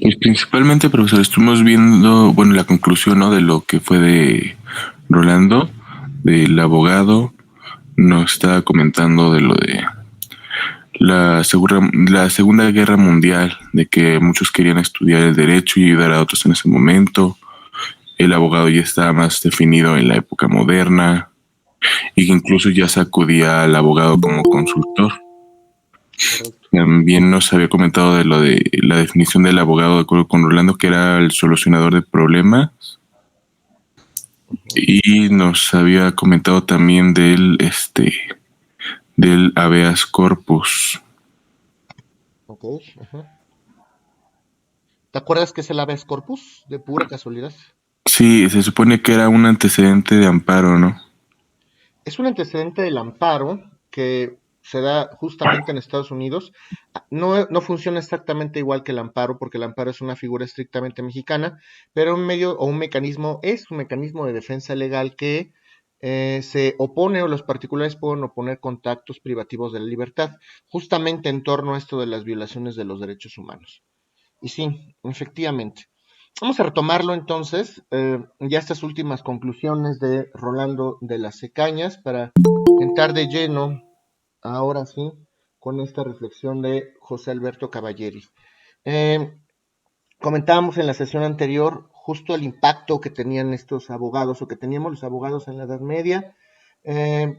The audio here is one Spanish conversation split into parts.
Pues principalmente, profesor, estuvimos viendo, bueno, la conclusión, ¿no? De lo que fue de Rolando, del abogado, nos estaba comentando de lo de la Segunda Guerra Mundial, de que muchos querían estudiar el derecho y ayudar a otros en ese momento. El abogado ya estaba más definido en la época moderna y que incluso ya sacudía al abogado como consultor. Correcto. También nos había comentado de lo de la definición del abogado, de acuerdo con Rolando, que era el solucionador de problemas. Ujú. Y nos había comentado también del habeas corpus. Ok. Ujú. ¿Te acuerdas qué es el habeas corpus? De pura casualidad. Sí, se supone que era un antecedente de amparo, ¿no? Es un antecedente del amparo que se da justamente en Estados Unidos. No funciona exactamente igual que el amparo, porque el amparo es una figura estrictamente mexicana, pero un medio o un mecanismo es un mecanismo de defensa legal que se opone o los particulares pueden oponer con actos privativos de la libertad, justamente en torno a esto de las violaciones de los derechos humanos. Y sí, efectivamente. Vamos a retomarlo entonces, ya estas últimas conclusiones de Rolando de las Cañas para entrar de lleno, ahora sí, con esta reflexión de José Alberto Caballeri. Eh, Comentábamos en la sesión anterior justo el impacto que tenían estos abogados o que teníamos los abogados en la Edad Media. Eh,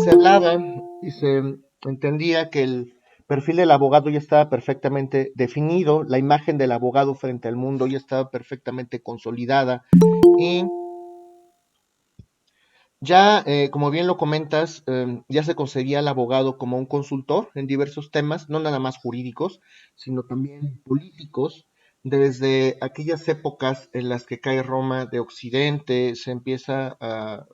Se hablaba y se entendía que el perfil del abogado ya estaba perfectamente definido, la imagen del abogado frente al mundo ya estaba perfectamente consolidada y ya, como bien lo comentas, ya se concebía al abogado como un consultor en diversos temas, no nada más jurídicos, sino también políticos. Desde aquellas épocas en las que cae Roma de Occidente, se empieza a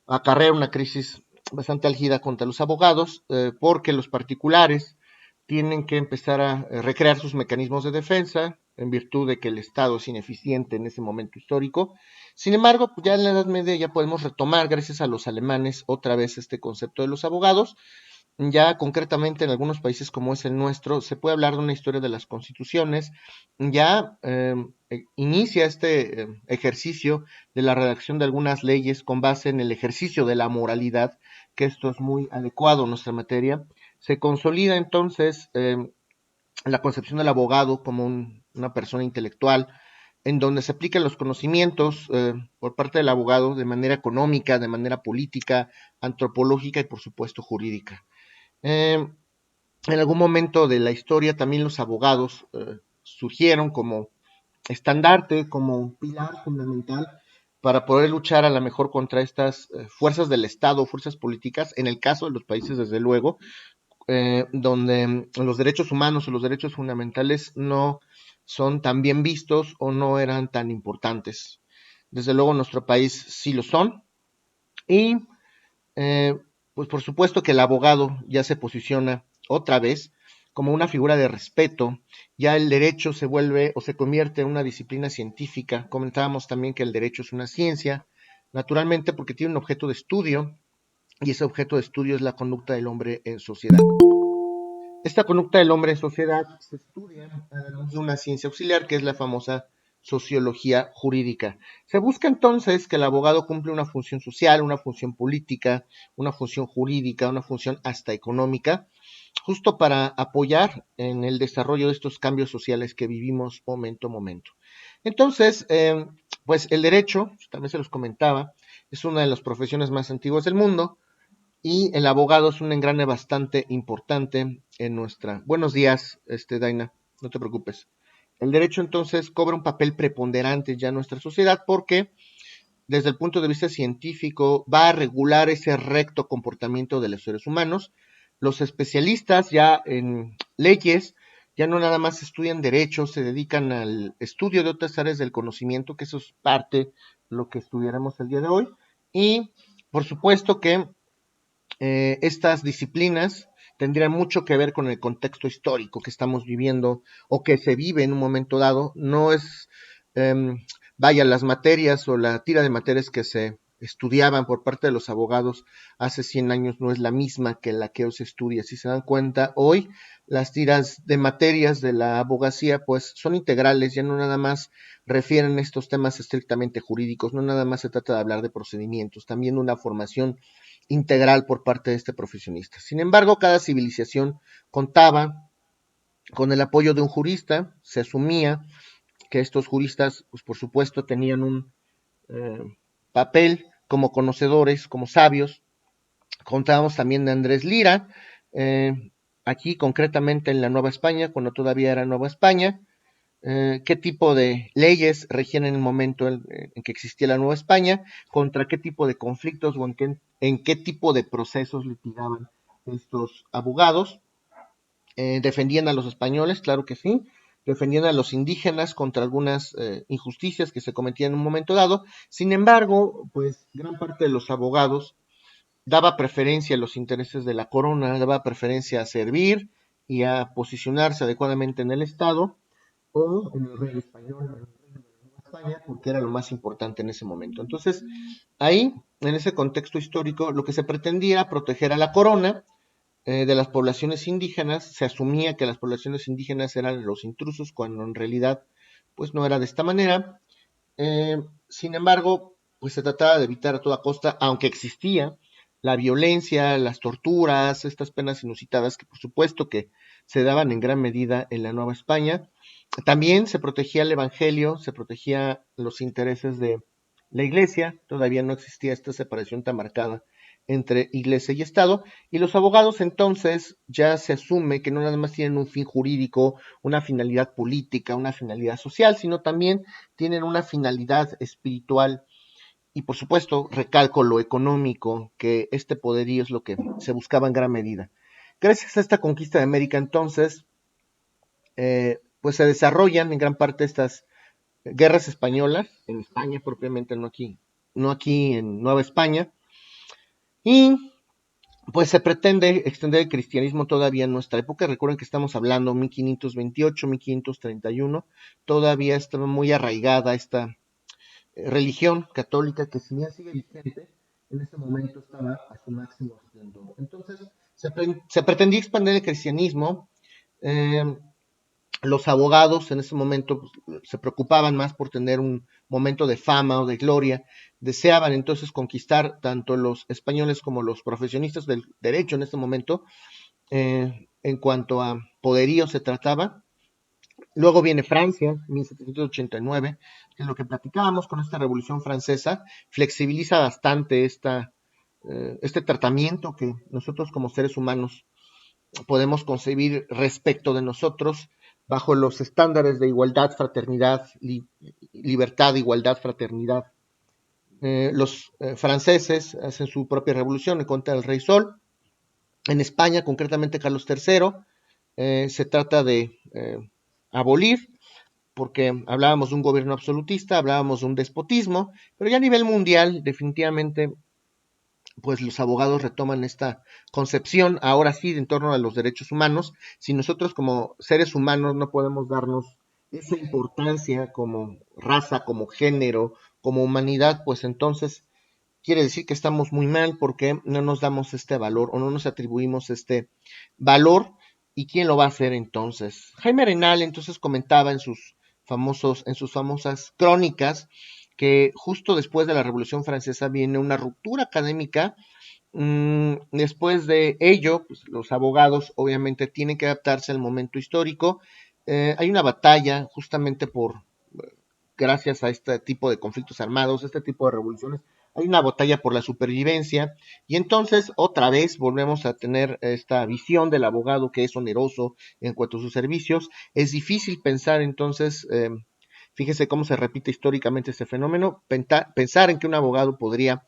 acarrea una crisis bastante álgida contra los abogados, porque los particulares tienen que empezar a recrear sus mecanismos de defensa en virtud de que el Estado es ineficiente en ese momento histórico. Sin embargo, pues ya en la Edad Media ya podemos retomar, gracias a los alemanes, otra vez este concepto de los abogados. Ya concretamente en algunos países como es el nuestro, se puede hablar de una historia de las constituciones. Ya inicia este ejercicio de la redacción de algunas leyes con base en el ejercicio de la moralidad, que esto es muy adecuado a nuestra materia. Se consolida entonces la concepción del abogado como una persona intelectual, en donde se aplican los conocimientos por parte del abogado de manera económica, de manera política, antropológica y por supuesto jurídica. En algún momento de la historia también los abogados surgieron como estandarte, como pilar fundamental para poder luchar a la mejor contra estas fuerzas del Estado, fuerzas políticas, en el caso de los países, desde luego, donde los derechos humanos o los derechos fundamentales no son tan bien vistos o no eran tan importantes. Desde luego, en nuestro país sí lo son. Y eh, pues por supuesto que el abogado ya se posiciona otra vez como una figura de respeto, ya el derecho se vuelve o se convierte en una disciplina científica. Comentábamos también que el derecho es una ciencia, naturalmente porque tiene un objeto de estudio y ese objeto de estudio es la conducta del hombre en sociedad. Esta conducta del hombre en sociedad se estudia de una ciencia auxiliar que es la famosa sociología jurídica. Se busca entonces que el abogado cumple una función social, una función política, una función jurídica, una función hasta económica, justo para apoyar en el desarrollo de estos cambios sociales que vivimos momento a momento. Entonces, pues el derecho, también se los comentaba, es una de las profesiones más antiguas del mundo y el abogado es un engrane bastante importante en nuestra. Buenos días, Daina, no te preocupes. El derecho entonces cobra un papel preponderante ya en nuestra sociedad porque desde el punto de vista científico va a regular ese recto comportamiento de los seres humanos. Los especialistas ya en leyes ya no nada más estudian derecho, se dedican al estudio de otras áreas del conocimiento, que eso es parte de lo que estudiaremos el día de hoy. Y por supuesto que estas disciplinas tendrían mucho que ver con el contexto histórico que estamos viviendo o que se vive en un momento dado. No es, vaya, las materias o la tira de materias que se estudiaban por parte de los abogados hace 100 años no es la misma que la que hoy se estudia. Si se dan cuenta, hoy las tiras de materias de la abogacía pues son integrales, ya no nada más refieren estos temas estrictamente jurídicos, no nada más se trata de hablar de procedimientos, también una formación integral por parte de este profesionista. Sin embargo, cada civilización contaba con el apoyo de un jurista, se asumía que estos juristas, pues por supuesto, tenían un eh, papel como conocedores, como sabios. Contábamos también de Andrés Lira, aquí concretamente en la Nueva España, cuando todavía era Nueva España, qué tipo de leyes regían en el momento en que existía la Nueva España, contra qué tipo de conflictos o en qué tipo de procesos litigaban estos abogados. Defendían a los españoles, claro que sí, defendían a los indígenas contra algunas injusticias que se cometían en un momento dado. Sin embargo, pues gran parte de los abogados daba preferencia a los intereses de la corona, daba preferencia a servir y a posicionarse adecuadamente en el Estado o en el rey español, en el rey de España, porque era lo más importante en ese momento. Entonces, ahí, en ese contexto histórico, lo que se pretendía era proteger a la corona de las poblaciones indígenas. Se asumía que las poblaciones indígenas eran los intrusos, cuando en realidad, pues no era de esta manera. Sin embargo, pues se trataba de evitar a toda costa, aunque existía la violencia, las torturas, estas penas inusitadas que por supuesto que se daban en gran medida en la Nueva España. También se protegía el Evangelio, se protegía los intereses de la Iglesia, todavía no existía esta separación tan marcada entre Iglesia y Estado, y los abogados entonces ya se asume que no nada más tienen un fin jurídico, una finalidad política, una finalidad social, sino también tienen una finalidad espiritual y por supuesto recalco lo económico, que este poderío es lo que se buscaba en gran medida. Gracias a esta conquista de América entonces, pues se desarrollan en gran parte estas guerras españolas, en España propiamente, no aquí en Nueva España, y pues se pretende extender el cristianismo todavía en nuestra época. Recuerden que estamos hablando 1528, 1531, todavía estaba muy arraigada esta religión católica que si bien sigue vigente, en ese momento estaba a su máximo esplendor. Entonces, se pretendía expandir el cristianismo. eh, los abogados en ese momento pues, se preocupaban más por tener un momento de fama o de gloria, deseaban entonces conquistar tanto los españoles como los profesionistas del derecho en ese momento, en cuanto a poderío se trataba. Luego viene Francia, 1789, que es lo que platicábamos con esta Revolución Francesa, flexibiliza bastante este tratamiento que nosotros como seres humanos podemos concebir respecto de nosotros bajo los estándares de igualdad, fraternidad, libertad, igualdad, fraternidad. Los franceses hacen su propia revolución en contra del rey Sol. En España, concretamente Carlos III, se trata de abolir, porque hablábamos de un gobierno absolutista, hablábamos de un despotismo, pero ya a nivel mundial definitivamente pues los abogados retoman esta concepción, ahora sí, en torno a los derechos humanos. Si nosotros como seres humanos no podemos darnos esa importancia como raza, como género, como humanidad, pues entonces quiere decir que estamos muy mal porque no nos damos este valor o no nos atribuimos este valor. ¿Y quién lo va a hacer entonces? Jaime Arenal entonces comentaba en sus famosas crónicas que justo después de la Revolución Francesa viene una ruptura académica. Después de ello, pues, los abogados obviamente tienen que adaptarse al momento histórico. Hay una batalla justamente gracias a este tipo de conflictos armados, este tipo de revoluciones, hay una batalla por la supervivencia y entonces otra vez volvemos a tener esta visión del abogado que es oneroso en cuanto a sus servicios. Es difícil pensar entonces, fíjese cómo se repite históricamente este fenómeno, pensar en que un abogado podría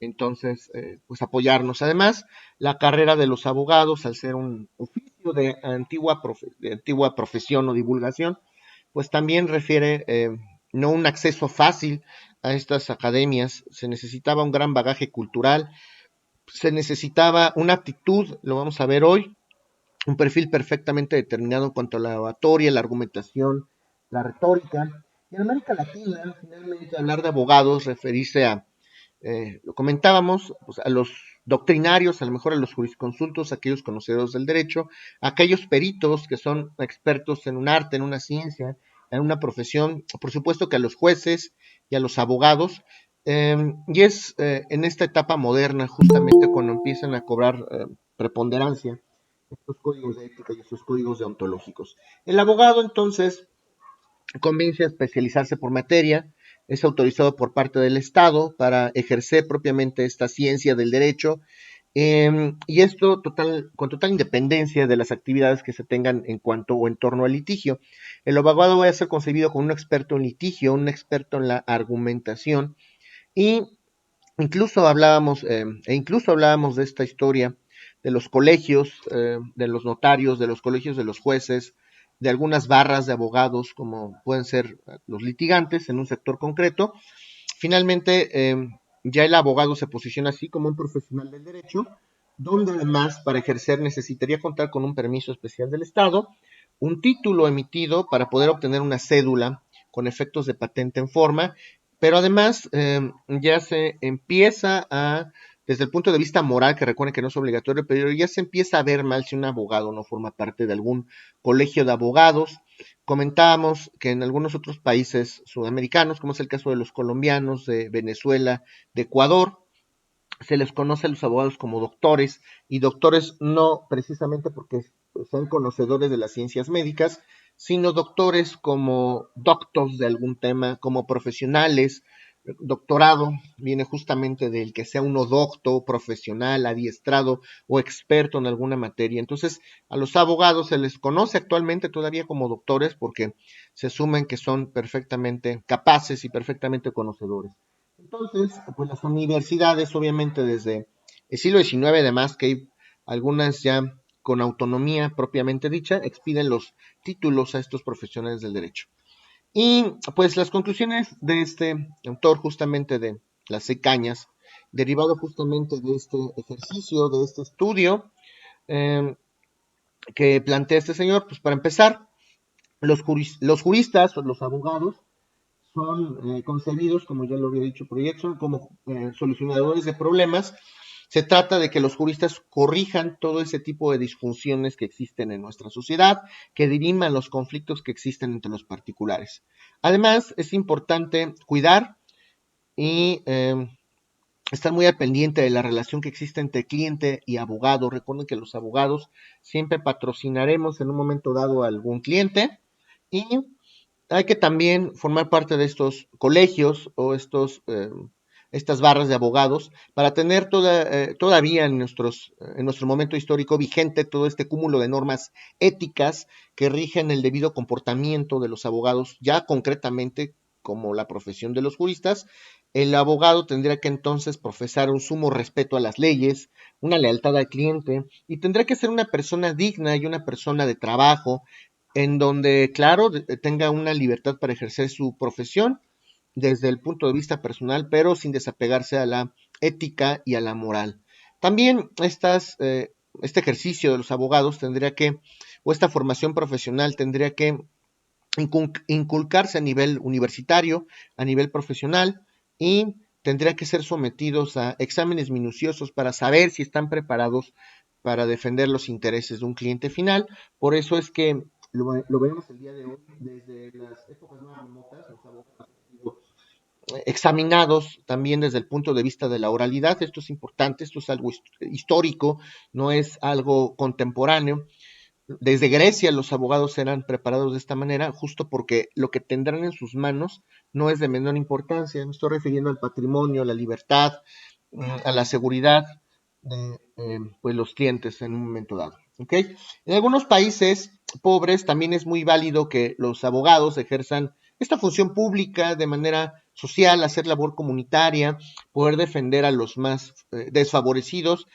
entonces pues apoyarnos. Además, la carrera de los abogados, al ser un oficio de antigua profesión o divulgación, pues también refiere no un acceso fácil a estas academias, se necesitaba un gran bagaje cultural, se necesitaba una aptitud, lo vamos a ver hoy, un perfil perfectamente determinado en cuanto a la oratoria, la argumentación, la retórica. Y en América Latina, finalmente, hablar de abogados, referirse a lo comentábamos, pues a los doctrinarios, a lo mejor a los jurisconsultos, a aquellos conocedores del derecho, a aquellos peritos que son expertos en un arte, en una ciencia, en una profesión, por supuesto que a los jueces y a los abogados, y es en esta etapa moderna justamente cuando empiezan a cobrar preponderancia estos códigos de ética y estos códigos deontológicos. El abogado entonces comienza a especializarse por materia, es autorizado por parte del Estado para ejercer propiamente esta ciencia del derecho, y esto con total independencia de las actividades que se tengan en cuanto o en torno al litigio. El abogado va a ser concebido como un experto en litigio, un experto en la argumentación, y incluso hablábamos de esta historia de los colegios, de los notarios, de los colegios de los jueces, de algunas barras de abogados, como pueden ser los litigantes en un sector concreto. Finalmente, ya el abogado se posiciona así como un profesional del derecho, donde además para ejercer necesitaría contar con un permiso especial del Estado, un título emitido para poder obtener una cédula con efectos de patente en forma, pero además ya se empieza a, desde el punto de vista moral, que recuerden que no es obligatorio, pero ya se empieza a ver mal si un abogado no forma parte de algún colegio de abogados. Comentábamos que en algunos otros países sudamericanos, como es el caso de los colombianos, de Venezuela, de Ecuador, se les conoce a los abogados como doctores, y doctores no precisamente porque son conocedores de las ciencias médicas, sino doctores como doctos de algún tema, como profesionales. Doctorado viene justamente del que sea uno docto, profesional, adiestrado o experto en alguna materia. Entonces, a los abogados se les conoce actualmente todavía como doctores porque se asumen que son perfectamente capaces y perfectamente conocedores. Entonces, pues las universidades, obviamente desde el siglo XIX, además que hay algunas ya con autonomía propiamente dicha, expiden los títulos a estos profesionales del derecho. Y pues las conclusiones de este autor, justamente de las cañas, derivado justamente de este ejercicio, de este estudio eh, que plantea este señor, pues para empezar, los juristas o los abogados son concebidos, como ya lo había dicho Proyecto, como solucionadores de problemas. Se trata de que los juristas corrijan todo ese tipo de disfunciones que existen en nuestra sociedad, que diriman los conflictos que existen entre los particulares. Además, es importante cuidar y estar muy al pendiente de la relación que existe entre cliente y abogado. Recuerden que los abogados siempre patrocinaremos en un momento dado a algún cliente, y hay que también formar parte de estos colegios o estas barras de abogados para tener todavía en nuestro momento histórico vigente todo este cúmulo de normas éticas que rigen el debido comportamiento de los abogados, ya concretamente como la profesión de los juristas. El abogado tendría que entonces profesar un sumo respeto a las leyes, una lealtad al cliente, y tendrá que ser una persona digna y una persona de trabajo, en donde, claro, tenga una libertad para ejercer su profesión desde el punto de vista personal, pero sin desapegarse a la ética y a la moral. También este ejercicio de los abogados tendría que, o esta formación profesional tendría que inculcarse a nivel universitario, a nivel profesional, y tendría que ser sometidos a exámenes minuciosos para saber si están preparados para defender los intereses de un cliente final. Por eso es que lo vemos el día de hoy, desde las épocas más remotas, los abogados han sido examinados también desde el punto de vista de la oralidad. Esto es importante, esto es algo histórico, no es algo contemporáneo. Desde Grecia los abogados eran preparados de esta manera, justo porque lo que tendrán en sus manos no es de menor importancia. Me estoy refiriendo al patrimonio, a la libertad, a la seguridad de pues los clientes en un momento dado. ¿Okay? En algunos países pobres también es muy válido que los abogados ejerzan esta función pública de manera social, hacer labor comunitaria, poder defender a los más desfavorecidos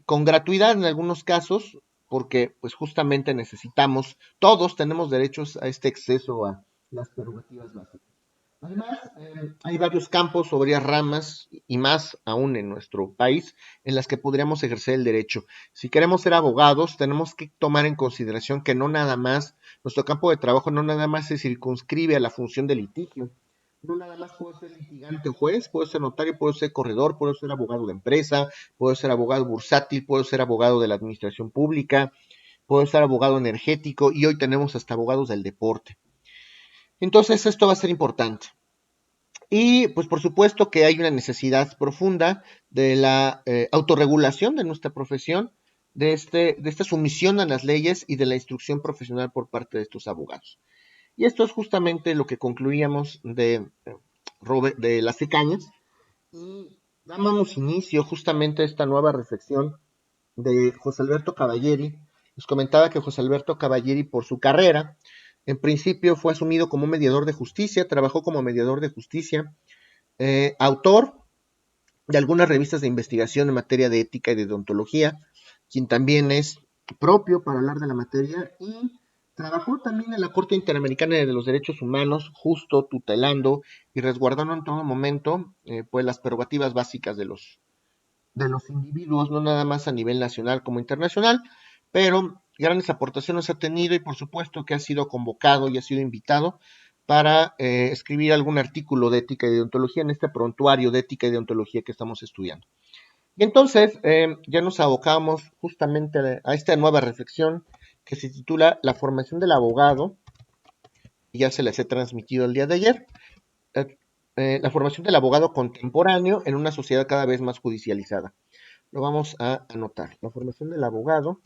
con gratuidad en algunos casos, porque pues justamente necesitamos, todos tenemos derechos a este acceso a las prerrogativas básicas. Además, hay varios campos o varias ramas, y más aún en nuestro país, en las que podríamos ejercer el derecho. Si queremos ser abogados, tenemos que tomar en consideración que no nada más, nuestro campo de trabajo no nada más se circunscribe a la función de litigio. No nada más puedo ser litigante o juez, puedo ser notario, puedo ser corredor, puedo ser abogado de empresa, puedo ser abogado bursátil, puedo ser abogado de la administración pública, puedo ser abogado energético y hoy tenemos hasta abogados del deporte. Entonces esto va a ser importante. Y pues por supuesto que hay una necesidad profunda de la autorregulación de nuestra profesión, de esta sumisión a las leyes y de la instrucción profesional por parte de estos abogados. Y esto es justamente lo que concluíamos de las Cañas. Y damos inicio justamente a esta nueva reflexión de José Alberto Cavalleri. Les comentaba que José Alberto Cavalleri, por su carrera, en principio fue asumido como mediador de justicia, trabajó como mediador de justicia, autor de algunas revistas de investigación en materia de ética y de deontología, quien también es propio para hablar de la materia, y trabajó también en la Corte Interamericana de los Derechos Humanos, justo tutelando y resguardando en todo momento pues las prerrogativas básicas de los individuos, no nada más a nivel nacional como internacional, pero grandes aportaciones ha tenido y por supuesto que ha sido convocado y ha sido invitado para escribir algún artículo de ética y deontología en este prontuario de ética y deontología que estamos estudiando. Y entonces ya nos abocamos justamente a esta nueva reflexión que se titula La formación del abogado, y ya se les he transmitido el día de ayer, eh, la formación del abogado contemporáneo en una sociedad cada vez más judicializada. Lo vamos a anotar. La formación del abogado.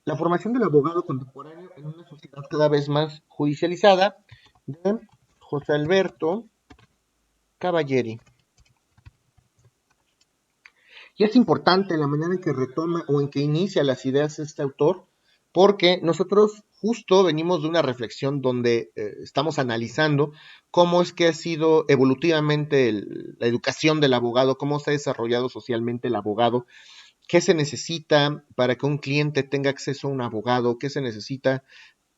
La formación del abogado contemporáneo en una sociedad cada vez más judicializada de José Alberto Cavalleri. Y es importante la manera en que retoma o en que inicia las ideas este autor, porque nosotros justo venimos de una reflexión donde estamos analizando cómo es que ha sido evolutivamente la educación del abogado, cómo se ha desarrollado socialmente el abogado, qué se necesita para que un cliente tenga acceso a un abogado, qué se necesita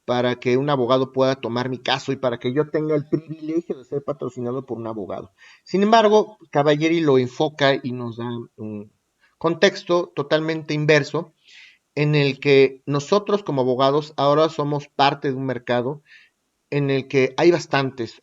para que un abogado pueda tomar mi caso y para que yo tenga el privilegio de ser patrocinado por un abogado. Sin embargo, Cavalleri lo enfoca y nos da un contexto totalmente inverso en el que nosotros como abogados ahora somos parte de un mercado en el que hay bastantes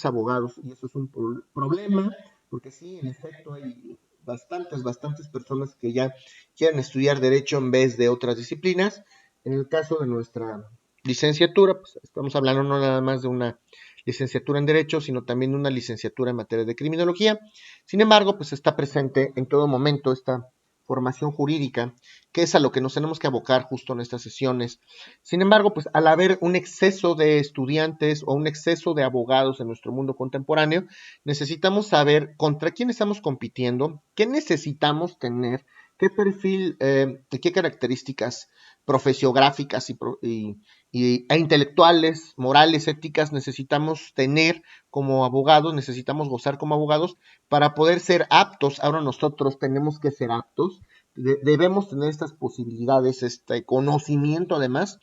abogados y eso es un problema, porque sí, en efecto hay bastantes personas que ya quieren estudiar derecho en vez de otras disciplinas. En el caso de nuestra licenciatura, pues estamos hablando no nada más de una licenciatura en derecho, sino también de una licenciatura en materia de criminología. Sin embargo, pues está presente en todo momento esta formación jurídica, que es a lo que nos tenemos que abocar justo en estas sesiones. Sin embargo, pues al haber un exceso de estudiantes o un exceso de abogados en nuestro mundo contemporáneo, necesitamos saber contra quién estamos compitiendo, qué necesitamos tener, qué perfil, qué características profesiográficas e intelectuales, morales, éticas necesitamos tener como abogados, necesitamos gozar como abogados para poder ser aptos. Ahora nosotros tenemos que ser aptos, debemos tener estas posibilidades, este conocimiento además,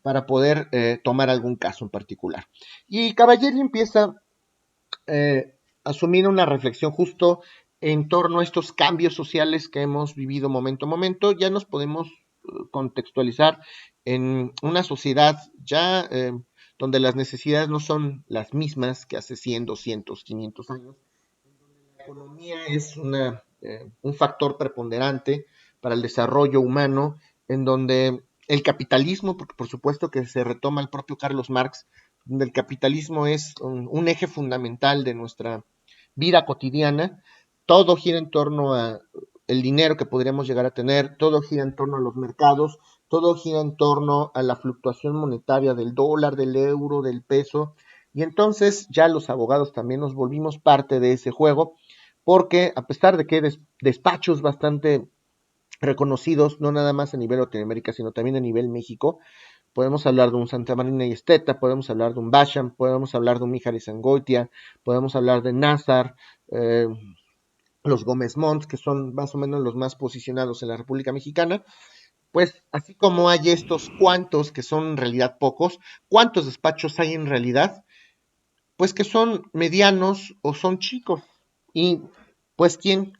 para poder tomar algún caso en particular. Y Cavalleri empieza a asumir una reflexión justo en torno a estos cambios sociales que hemos vivido momento a momento. Ya nos podemos contextualizar en una sociedad ya donde las necesidades no son las mismas que hace 100, 200, 500 años. La economía es un factor preponderante para el desarrollo humano, en donde el capitalismo, porque por supuesto que se retoma el propio Carlos Marx, donde el capitalismo es un eje fundamental de nuestra vida cotidiana, todo gira en torno a el dinero que podríamos llegar a tener, todo gira en torno a los mercados, todo gira en torno a la fluctuación monetaria del dólar, del euro, del peso, y entonces ya los abogados también nos volvimos parte de ese juego, porque a pesar de que hay despachos bastante reconocidos, no nada más a nivel Latinoamérica, sino también a nivel México, podemos hablar de un Santa Marina y Esteta, podemos hablar de un Basham, podemos hablar de un Mijares Angoitia, podemos hablar de Nazar, eh, los Gómez Montt, que son más o menos los más posicionados en la República Mexicana. Pues así como hay estos cuantos, que son en realidad pocos, ¿cuántos despachos hay en realidad? Pues que son medianos o son chicos. Y pues quién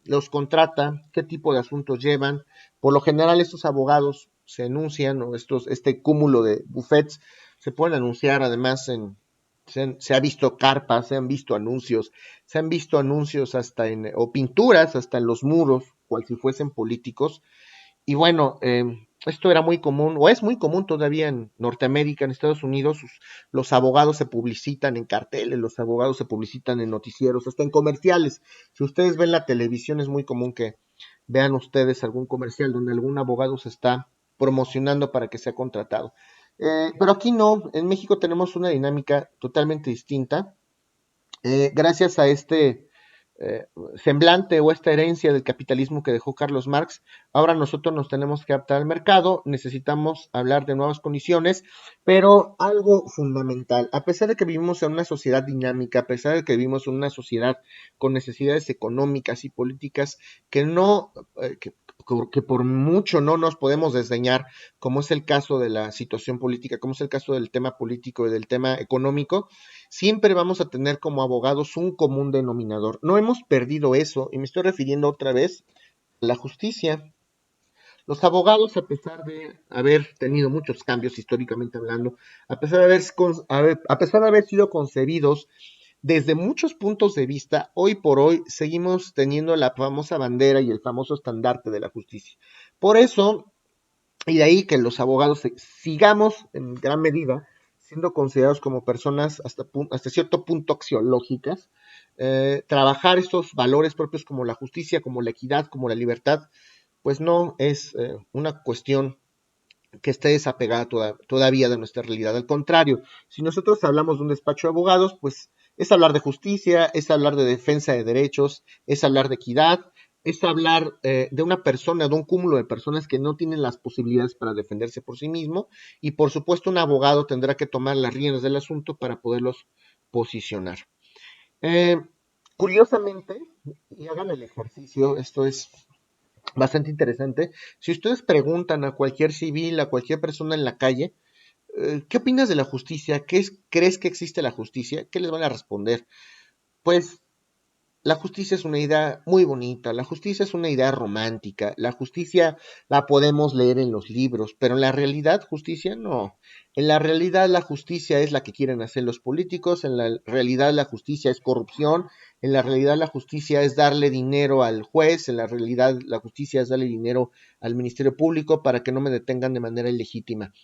los contrata, qué tipo de asuntos llevan. Por lo general estos abogados se anuncian, o este cúmulo de buffets se pueden anunciar además se ha visto carpas, se han visto anuncios, hasta o pinturas hasta en los muros, cual si fuesen políticos. Y bueno, esto era muy común, o es muy común todavía en Norteamérica, en Estados Unidos, los abogados se publicitan en carteles, los abogados se publicitan en noticieros, hasta en comerciales. Si ustedes ven la televisión, es muy común que vean ustedes algún comercial donde algún abogado se está promocionando para que sea contratado. Pero aquí no, en México tenemos una dinámica totalmente distinta. Gracias a este eh, semblante o esta herencia del capitalismo que dejó Carlos Marx, ahora nosotros nos tenemos que adaptar al mercado, necesitamos hablar de nuevas condiciones, pero algo fundamental, a pesar de que vivimos en una sociedad dinámica, a pesar de que vivimos en una sociedad con necesidades económicas y políticas que no, que por mucho no nos podemos desdeñar, como es el caso de la situación política, como es el caso del tema político y del tema económico, siempre vamos a tener como abogados un común denominador. No hemos perdido eso, y me estoy refiriendo otra vez a la justicia. Los abogados, a pesar de haber tenido muchos cambios históricamente hablando, a pesar de haber sido concebidos desde muchos puntos de vista, hoy por hoy seguimos teniendo la famosa bandera y el famoso estandarte de la justicia. Por eso, y de ahí que los abogados sigamos en gran medida siendo considerados como personas hasta cierto punto axiológicas, trabajar estos valores propios como la justicia, como la equidad, como la libertad, pues no es una cuestión que esté desapegada todavía de nuestra realidad. Al contrario, si nosotros hablamos de un despacho de abogados, pues es hablar de justicia, es hablar de defensa de derechos, es hablar de equidad, es hablar de una persona, de un cúmulo de personas que no tienen las posibilidades para defenderse por sí mismo, y por supuesto un abogado tendrá que tomar las riendas del asunto para poderlos posicionar. Eh, Curiosamente, y hagan el ejercicio, esto es bastante interesante. Si ustedes preguntan a cualquier civil, a cualquier persona en la calle, ¿qué opinas de la justicia? ¿Crees que existe la justicia? ¿Qué les van a responder? Pues la justicia es una idea muy bonita, la justicia es una idea romántica, la justicia la podemos leer en los libros, pero en la realidad justicia no. En la realidad la justicia es la que quieren hacer los políticos, en la realidad la justicia es corrupción, en la realidad la justicia es darle dinero al juez, en la realidad la justicia es darle dinero al Ministerio Público para que no me detengan de manera ilegítima.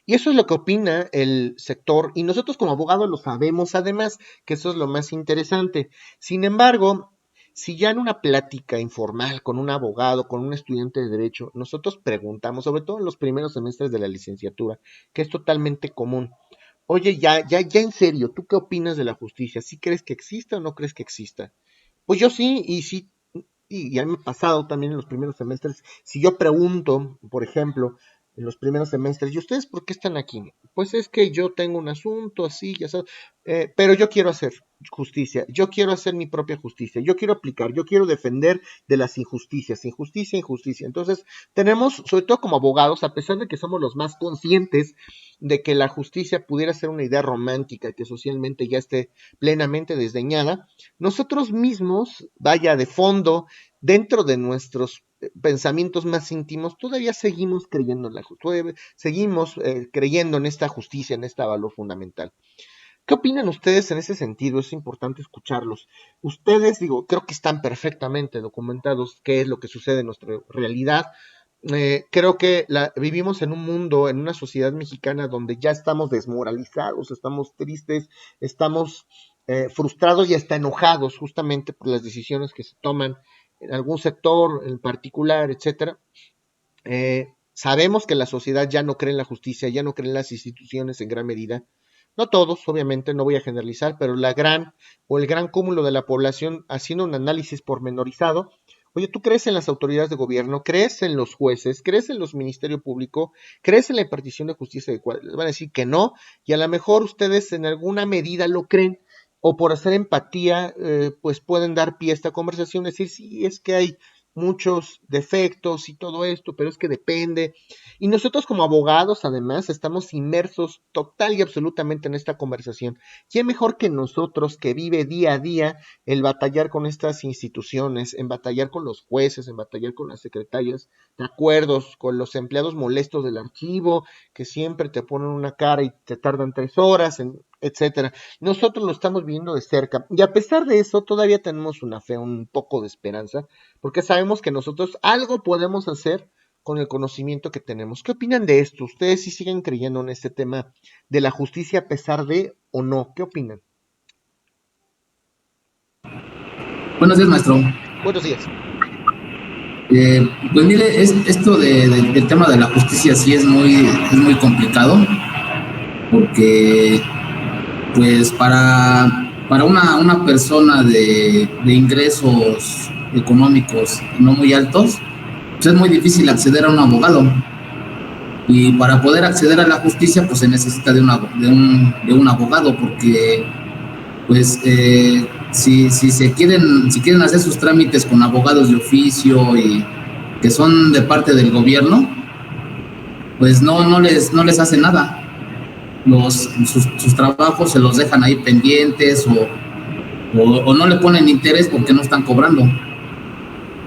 Y eso es lo que opina el sector, y nosotros como abogados lo sabemos además, que eso es lo más interesante. Sin embargo, si ya en una plática informal con un abogado, con un estudiante de derecho, nosotros preguntamos, sobre todo en los primeros semestres de la licenciatura, que es totalmente común, oye, ya en serio, ¿tú qué opinas de la justicia? ¿Sí crees que exista o no crees que exista? Pues yo sí, y sí, y ya me ha pasado también en los primeros semestres, si yo pregunto, por ejemplo, en los primeros semestres, ¿y ustedes por qué están aquí? Pues es que yo tengo un asunto así, ya sabes, pero yo quiero hacer justicia, yo quiero hacer mi propia justicia, yo quiero aplicar, yo quiero defender de las injusticias, injusticia, injusticia. Entonces, tenemos, sobre todo como abogados, a pesar de que somos los más conscientes de que la justicia pudiera ser una idea romántica que socialmente ya esté plenamente desdeñada, nosotros mismos, vaya de fondo, dentro de nuestros pensamientos más íntimos, todavía seguimos creyendo en la justicia, seguimos creyendo en esta justicia, en este valor fundamental. ¿Qué opinan ustedes en ese sentido? Es importante escucharlos. Ustedes, digo, creo que están perfectamente documentados qué es lo que sucede en nuestra realidad. Creo que vivimos en un mundo, en una sociedad mexicana donde ya estamos desmoralizados, estamos tristes, estamos frustrados y hasta enojados justamente por las decisiones que se toman en algún sector en particular, etcétera. Sabemos que la sociedad ya no cree en la justicia, ya no cree en las instituciones en gran medida. No todos, obviamente, no voy a generalizar, pero el gran cúmulo de la población, haciendo un análisis pormenorizado, oye, ¿tú crees en las autoridades de gobierno? ¿Crees en los jueces? ¿Crees en los ministerios públicos? ¿Crees en la impartición de justicia adecuada? Les van a decir que no, y a lo mejor ustedes en alguna medida lo creen, o por hacer empatía, pues pueden dar pie a esta conversación, decir, sí, es que hay muchos defectos y todo esto, pero es que depende. Y nosotros como abogados, además, estamos inmersos total y absolutamente en esta conversación. ¿Quién mejor que nosotros que vive día a día el batallar con estas instituciones, en batallar con los jueces, en batallar con las secretarias de acuerdos, con los empleados molestos del archivo, que siempre te ponen una cara y te tardan 3 horas, etcétera? Nosotros lo estamos viendo de cerca y a pesar de eso todavía tenemos una fe, un poco de esperanza, porque sabemos que nosotros algo podemos hacer con el conocimiento que tenemos. ¿Qué opinan de esto? ¿Ustedes sí siguen creyendo en este tema de la justicia a pesar de o no? ¿Qué opinan? Buenos días, maestro. Buenos días. Pues mire, esto del tema de la justicia sí es muy complicado, porque pues para una persona de ingresos económicos no muy altos, pues es muy difícil acceder a un abogado. Y para poder acceder a la justicia, pues se necesita de un abogado, porque pues si quieren hacer sus trámites con abogados de oficio y que son de parte del gobierno, pues no les hace nada. Sus trabajos se los dejan ahí pendientes o no le ponen interés porque no están cobrando.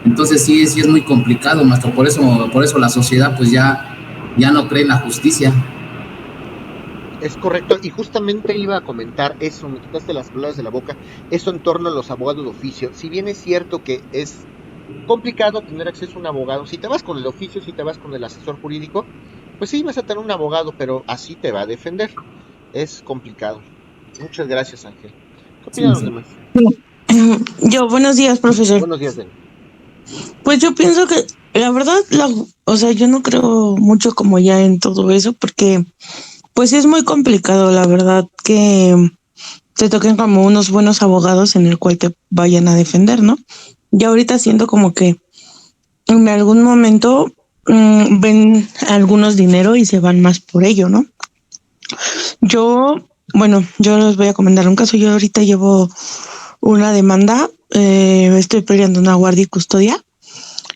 Entonces sí es muy complicado, maestro. Por eso la sociedad pues ya no cree en la justicia. Es correcto, y justamente iba a comentar eso, me quitaste las palabras de la boca, eso en torno a los abogados de oficio. Si bien es cierto que es complicado tener acceso a un abogado, si te vas con el oficio, si te vas con el asesor jurídico, pues sí vas a tener un abogado, pero así te va a defender. Es complicado. Muchas gracias, Ángel. ¿Qué Sí, opinan los maestro. demás? Yo, buenos días, profesor. Buenos días, Den. Pues yo pienso que la verdad, o sea, yo no creo mucho como ya en todo eso, porque pues sí es muy complicado, la verdad, que te toquen como unos buenos abogados en el cual te vayan a defender, ¿no? Ya ahorita siento como que en algún momento ven algunos dinero y se van más por ello, ¿no? Yo, bueno, yo les voy a comentar un caso. Yo ahorita llevo una demanda, estoy peleando una guardia y custodia.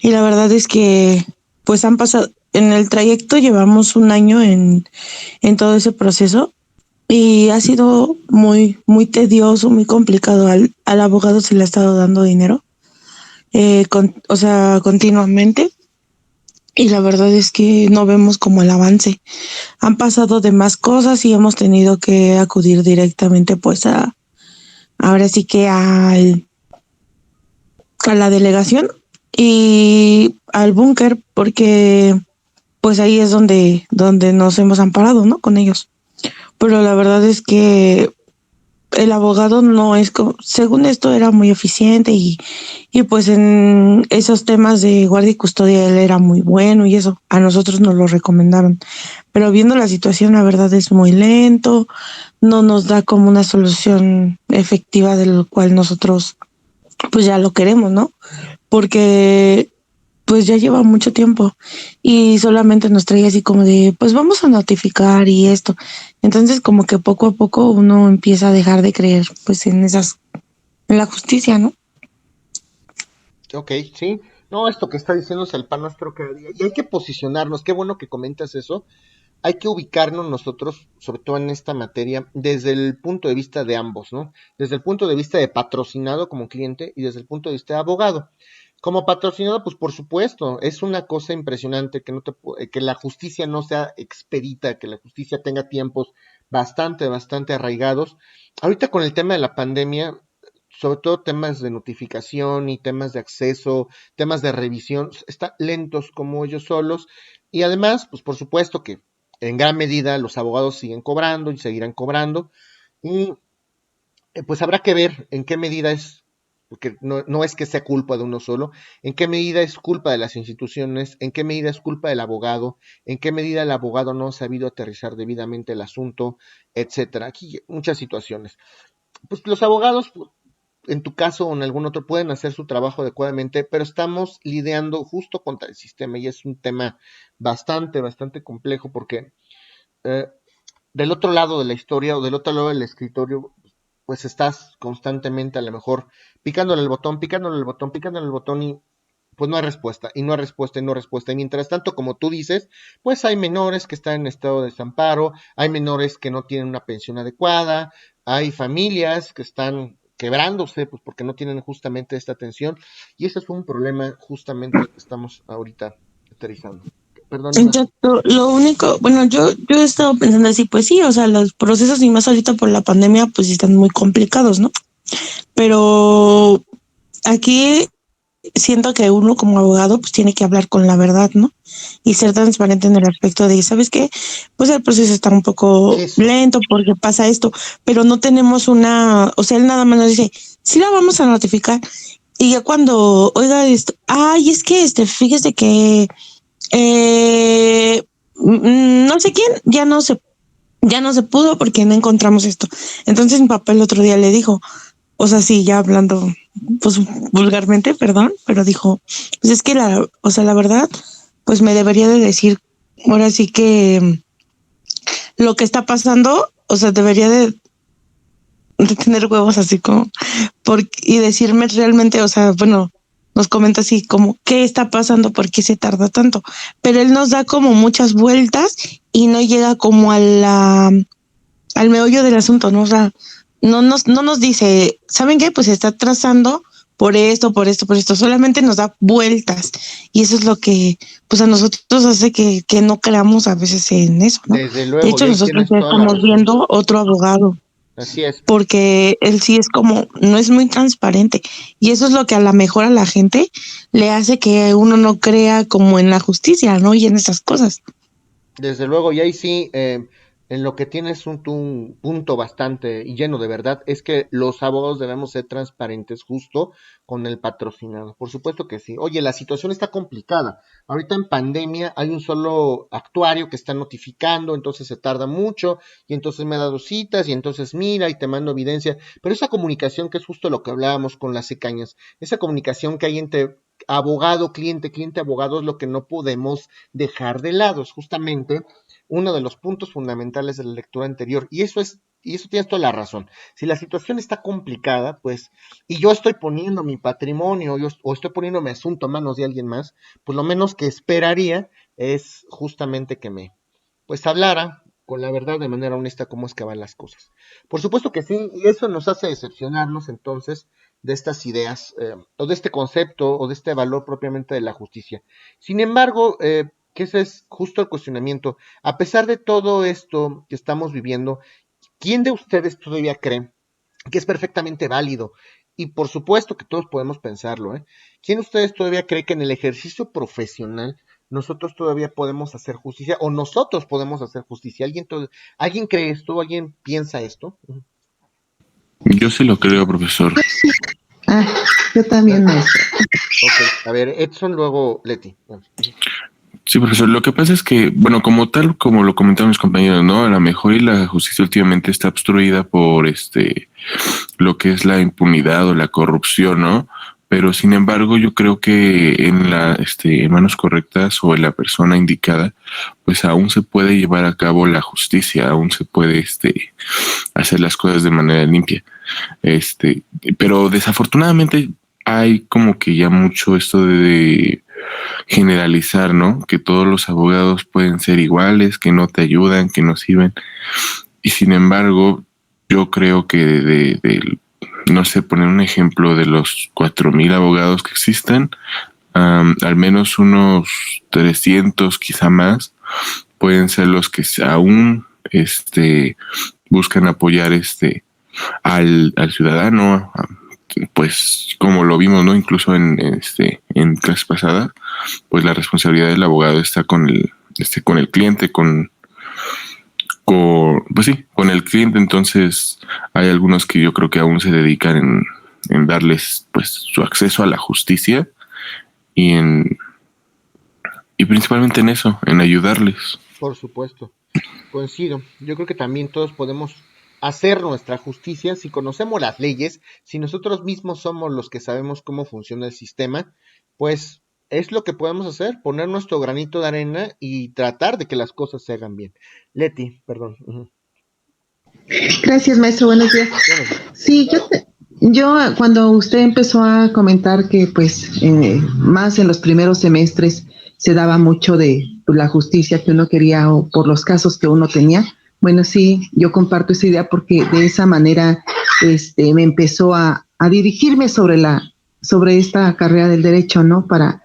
Y la verdad es que, pues han pasado, en el trayecto llevamos un año en todo ese proceso y ha sido muy tedioso, muy complicado. Al abogado se le ha estado dando dinero, o sea, continuamente. Y la verdad es que no vemos como el avance. Han pasado de más cosas y hemos tenido que acudir directamente, pues ahora sí que a la delegación y al búnker, porque pues ahí es donde nos hemos amparado, ¿no? Con ellos. Pero la verdad es que el abogado no es como, según esto era muy eficiente y pues en esos temas de guardia y custodia él era muy bueno y eso, a nosotros nos lo recomendaron. Pero viendo la situación, la verdad es muy lento, no nos da como una solución efectiva de lo cual nosotros pues ya lo queremos, ¿no? Porque pues ya lleva mucho tiempo y solamente nos trae así como de, pues vamos a notificar y esto. Entonces como que poco a poco uno empieza a dejar de creer pues en la justicia, ¿no? Ok, sí. No, esto que está diciendo es el pan nuestro cada día. Y hay que posicionarnos. Qué bueno que comentas eso. Hay que ubicarnos nosotros, sobre todo en esta materia, desde el punto de vista de ambos, ¿no? Desde el punto de vista de patrocinado como cliente y desde el punto de vista de abogado. Como patrocinado, pues por supuesto, es una cosa impresionante que la justicia no sea expedita, que la justicia tenga tiempos bastante arraigados. Ahorita con el tema de la pandemia, sobre todo temas de notificación y temas de acceso, temas de revisión, están lentos como ellos solos. Y además, pues por supuesto que en gran medida los abogados siguen cobrando y seguirán cobrando. Y pues habrá que ver en qué medida es, porque no es que sea culpa de uno solo, en qué medida es culpa de las instituciones, en qué medida es culpa del abogado, en qué medida el abogado no ha sabido aterrizar debidamente el asunto, etcétera. Aquí muchas situaciones. Pues los abogados, en tu caso o en algún otro, pueden hacer su trabajo adecuadamente, pero estamos lidiando justo contra el sistema y es un tema bastante complejo porque eh, del otro lado de la historia o del otro lado del escritorio, pues estás constantemente a lo mejor picándole el botón y pues no hay respuesta, y no hay respuesta, y no hay respuesta. Y mientras tanto, como tú dices, pues hay menores que están en estado de desamparo, hay menores que no tienen una pensión adecuada, hay familias que están quebrándose, pues porque no tienen justamente esta atención, y ese fue un problema justamente que estamos ahorita aterrizando. Perdón, Ima. Exacto. Lo único, bueno, yo he estado pensando así, pues sí, o sea, los procesos y más ahorita por la pandemia, pues sí están muy complicados, ¿no? Pero aquí siento que uno como abogado pues tiene que hablar con la verdad, ¿no? Y ser transparente en el aspecto de, ¿sabes qué? Pues el proceso está un poco Eso, lento porque pasa esto, pero no tenemos una, o sea, él nada más nos dice, sí la vamos a notificar. Y ya cuando oiga esto, ay, es que fíjese que eh, no sé quién, ya no se pudo porque no encontramos esto. Entonces mi papá el otro día le dijo, o sea, sí, ya hablando, pues vulgarmente, perdón, pero dijo, pues es que o sea, la verdad, pues me debería de decir, ahora sí que lo que está pasando, o sea, debería de tener huevos así como, y decirme realmente, o sea, bueno, nos comenta así como, ¿qué está pasando? ¿Por qué se tarda tanto? Pero él nos da como muchas vueltas y no llega como al meollo del asunto, ¿no? O sea, no nos dice, ¿saben qué? Pues se está trazando por esto, por esto, por esto, solamente nos da vueltas. Y eso es lo que, pues a nosotros hace que no creamos a veces en eso, ¿no? desde De luego, y hecho, ahí nosotros tienes ya toda la estamos razón. viendo otro abogado, Así es. porque él sí es como, no es muy transparente. Y eso es lo que a la mejor a la gente le hace que uno no crea como en la justicia, ¿no? Y en esas cosas. Desde luego, y ahí sí, en lo que tienes un punto bastante y lleno de verdad, es que los abogados debemos ser transparentes justo con el patrocinado. Por supuesto que sí. Oye, la situación está complicada. Ahorita en pandemia hay un solo actuario que está notificando, entonces se tarda mucho, y entonces me ha dado citas, y entonces mira, y te mando evidencia. Pero esa comunicación, que es justo lo que hablábamos con las cañas, esa comunicación que hay entre abogado, cliente, cliente, abogado, es lo que no podemos dejar de lado. Es justamente uno de los puntos fundamentales de la lectura anterior. Y eso tienes toda la razón. Si la situación está complicada, pues, y yo estoy poniendo mi patrimonio, o estoy poniendo mi asunto a manos de alguien más, pues lo menos que esperaría es justamente que pues hablara con la verdad de manera honesta cómo es que van las cosas. Por supuesto que sí, y eso nos hace decepcionarnos entonces de estas ideas, o de este concepto, o de este valor propiamente de la justicia. Sin embargo, que ese es justo el cuestionamiento. A pesar de todo esto que estamos viviendo, ¿quién de ustedes todavía cree que es perfectamente válido? Y por supuesto que todos podemos pensarlo, ¿eh? ¿Quién de ustedes todavía cree que en el ejercicio profesional nosotros todavía podemos hacer justicia, o nosotros podemos hacer justicia? ¿Alguien cree esto? ¿Alguien piensa esto? Yo sí lo creo, profesor. Ah, yo también, maestro. Ok, a ver, Edson, luego Leti. Sí, profesor. Lo que pasa es que, bueno, como tal, como lo comentaron mis compañeros, ¿no? A lo mejor y la justicia últimamente está obstruida por lo que es la impunidad o la corrupción, ¿no? Pero sin embargo, yo creo que en manos correctas o en la persona indicada, pues aún se puede llevar a cabo la justicia, aún se puede, hacer las cosas de manera limpia. Este, pero desafortunadamente hay como que ya mucho esto de generalizar, ¿no? Que todos los abogados pueden ser iguales, que no te ayudan, que no sirven. Y sin embargo, yo creo que no sé, poner un ejemplo de los 4,000 abogados que existen, al menos unos 300, quizá más, pueden ser los que aún buscan apoyar al ciudadano, pues como lo vimos, ¿no? Incluso en clase pasada, pues la responsabilidad del abogado está con el cliente, pues sí, con el cliente. Entonces hay algunos que yo creo que aún se dedican en darles pues su acceso a la justicia y y principalmente en eso, en ayudarles. Por supuesto, coincido. Yo creo que también todos podemos hacer nuestra justicia si conocemos las leyes, si nosotros mismos somos los que sabemos cómo funciona el sistema, pues es lo que podemos hacer, poner nuestro granito de arena y tratar de que las cosas se hagan bien. Leti, perdón. Gracias, maestro. Buenos días. Buenos días. Sí, Yo, cuando usted empezó a comentar que, pues, más en los primeros semestres se daba mucho de pues, la justicia que uno quería o por los casos que uno tenía, bueno, sí, yo comparto esa idea porque de esa manera me empezó a dirigirme sobre esta carrera del derecho, ¿no? Para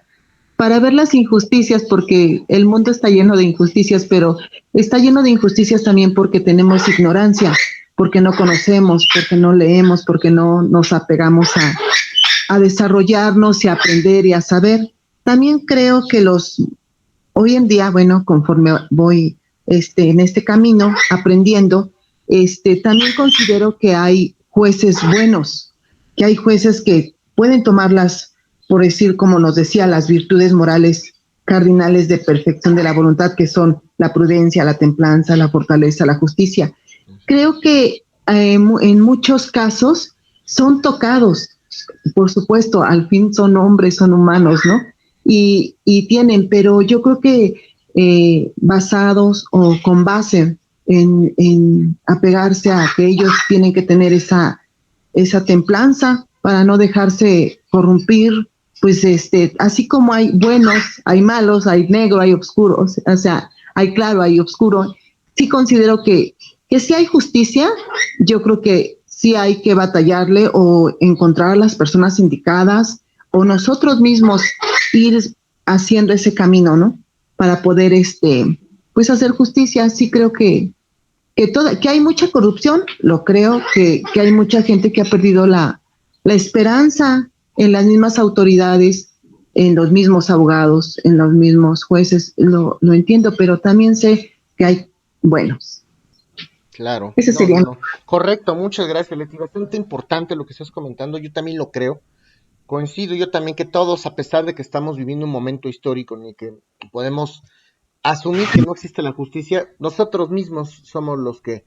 ver las injusticias, porque el mundo está lleno de injusticias, pero está lleno de injusticias también porque tenemos ignorancia, porque no conocemos, porque no leemos, porque no nos apegamos a desarrollarnos y a aprender y a saber. También creo que hoy en día, bueno, conforme voy en este camino aprendiendo, también considero que hay jueces buenos, que hay jueces que pueden tomarlas, por decir, como nos decía, las virtudes morales cardinales de perfección de la voluntad, que son la prudencia, la templanza, la fortaleza, la justicia. Creo que en muchos casos son tocados, por supuesto, al fin son hombres, son humanos, ¿no? Y tienen, pero yo creo que basados o con base en apegarse a que ellos tienen que tener esa templanza para no dejarse corrompir, pues así como hay buenos, hay malos, hay negro, hay oscuro, o sea, hay claro, hay oscuro. Sí considero que si hay justicia, yo creo que sí hay que batallarle o encontrar a las personas indicadas o nosotros mismos ir haciendo ese camino, ¿no? Para poder, pues hacer justicia. Sí creo que hay mucha corrupción, lo creo, que hay mucha gente que ha perdido la esperanza en las mismas autoridades, en los mismos abogados, en los mismos jueces, lo entiendo, pero también sé que hay buenos. Claro, Ese no, no, sería. no. Correcto, muchas gracias, Leti. Bastante importante lo que estás comentando. Yo también lo creo. Coincido yo también que todos, a pesar de que estamos viviendo un momento histórico en el que podemos asumir que no existe la justicia, nosotros mismos somos los que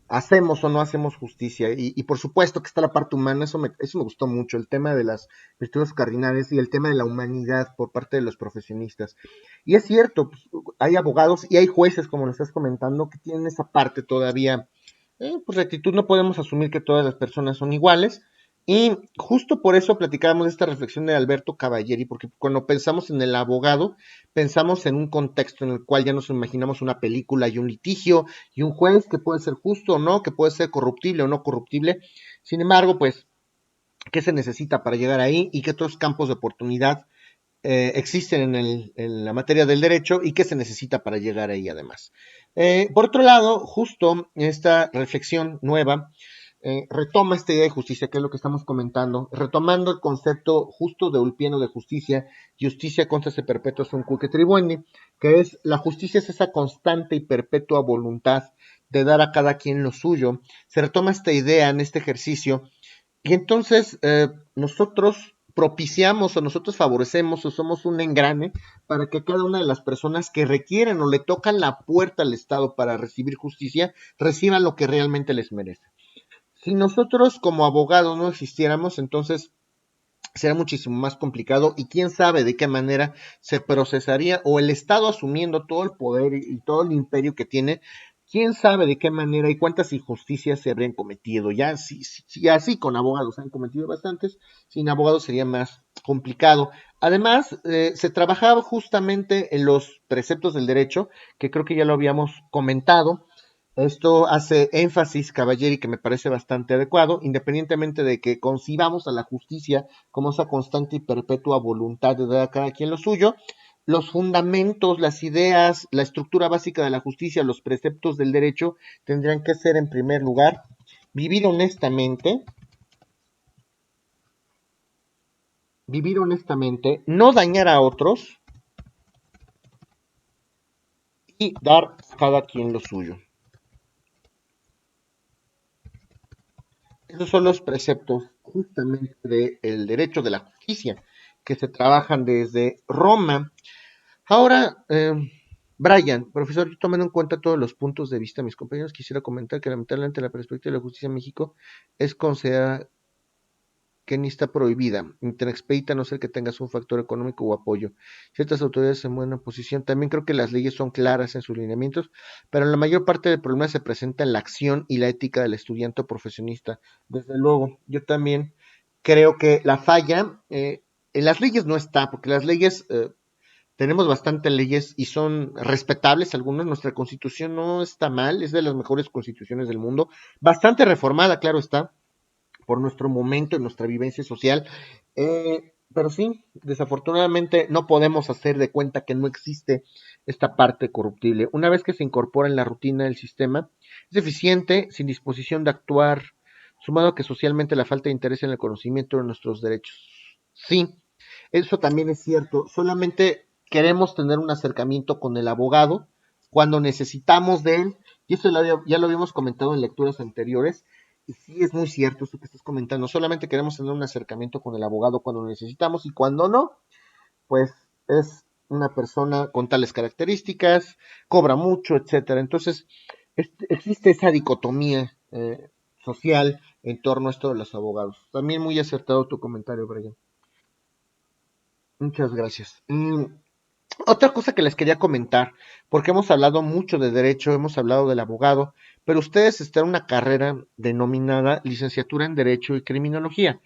hacemos o no hacemos justicia. Y por supuesto que está la parte humana, eso me gustó mucho, el tema de las virtudes cardinales y el tema de la humanidad por parte de los profesionistas. Y es cierto, pues, hay abogados y hay jueces, como lo estás comentando, que tienen esa parte todavía, pues rectitud, no podemos asumir que todas las personas son iguales. Y justo por eso platicábamos de esta reflexión de Alberto Cavalleri, porque cuando pensamos en el abogado, pensamos en un contexto en el cual ya nos imaginamos una película y un litigio y un juez que puede ser justo o no, que puede ser corruptible o no corruptible. Sin embargo, pues, ¿qué se necesita para llegar ahí y qué otros campos de oportunidad existen en la materia del derecho y qué se necesita para llegar ahí además? Por otro lado, justo esta reflexión nueva retoma esta idea de justicia, que es lo que estamos comentando, retomando el concepto justo de Ulpiano de justicia contra se perpetua sunt cuique tribuendi, que es la justicia es esa constante y perpetua voluntad de dar a cada quien lo suyo. Se retoma esta idea en este ejercicio y entonces nosotros propiciamos o nosotros favorecemos o somos un engrane para que cada una de las personas que requieren o le tocan la puerta al Estado para recibir justicia reciban lo que realmente les merece. Si nosotros como abogados no existiéramos, entonces será muchísimo más complicado y quién sabe de qué manera se procesaría o el Estado asumiendo todo el poder y todo el imperio que tiene, quién sabe de qué manera y cuántas injusticias se habrían cometido. Ya si así con abogados han cometido bastantes, sin abogados sería más complicado. Además, se trabajaba justamente en los preceptos del derecho, que creo que ya lo habíamos comentado, esto hace énfasis, Caballeri, que me parece bastante adecuado, independientemente de que concibamos a la justicia como esa constante y perpetua voluntad de dar a cada quien lo suyo, los fundamentos, las ideas, la estructura básica de la justicia, los preceptos del derecho tendrían que ser, en primer lugar, vivir honestamente, no dañar a otros y dar a cada quien lo suyo. Esos son los preceptos justamente del derecho de la justicia que se trabajan desde Roma. Ahora, Brian, profesor, yo tomando en cuenta todos los puntos de vista de mis compañeros, quisiera comentar que lamentablemente la perspectiva de la justicia en México es considerada que ni está prohibida, ni tan expedita a no ser que tengas un factor económico o apoyo. Ciertas autoridades en buena posición. También creo que las leyes son claras en sus lineamientos, pero la mayor parte del problema se presenta en la acción y la ética del estudiante o profesionista. Desde luego, yo también creo que la falla en las leyes no está, porque las leyes, tenemos bastantes leyes y son respetables algunas. Nuestra constitución no está mal, es de las mejores constituciones del mundo, bastante reformada, claro está, por nuestro momento y nuestra vivencia social, pero sí, desafortunadamente no podemos hacer de cuenta que no existe esta parte corruptible. Una vez que se incorpora en la rutina del sistema, es eficiente, sin disposición de actuar, sumado a que socialmente la falta de interés en el conocimiento de nuestros derechos. Sí, eso también es cierto, solamente queremos tener un acercamiento con el abogado cuando necesitamos de él, y eso ya lo habíamos comentado en lecturas anteriores. Y sí, es muy cierto eso que estás comentando. Solamente queremos tener un acercamiento con el abogado cuando lo necesitamos, y cuando no, pues es una persona con tales características, cobra mucho, etcétera. Entonces, existe esa dicotomía social en torno a esto de los abogados. También muy acertado tu comentario, Brian. Muchas gracias. Otra cosa que les quería comentar, porque hemos hablado mucho de derecho, hemos hablado del abogado, pero ustedes están en una carrera denominada licenciatura en Derecho y Criminología.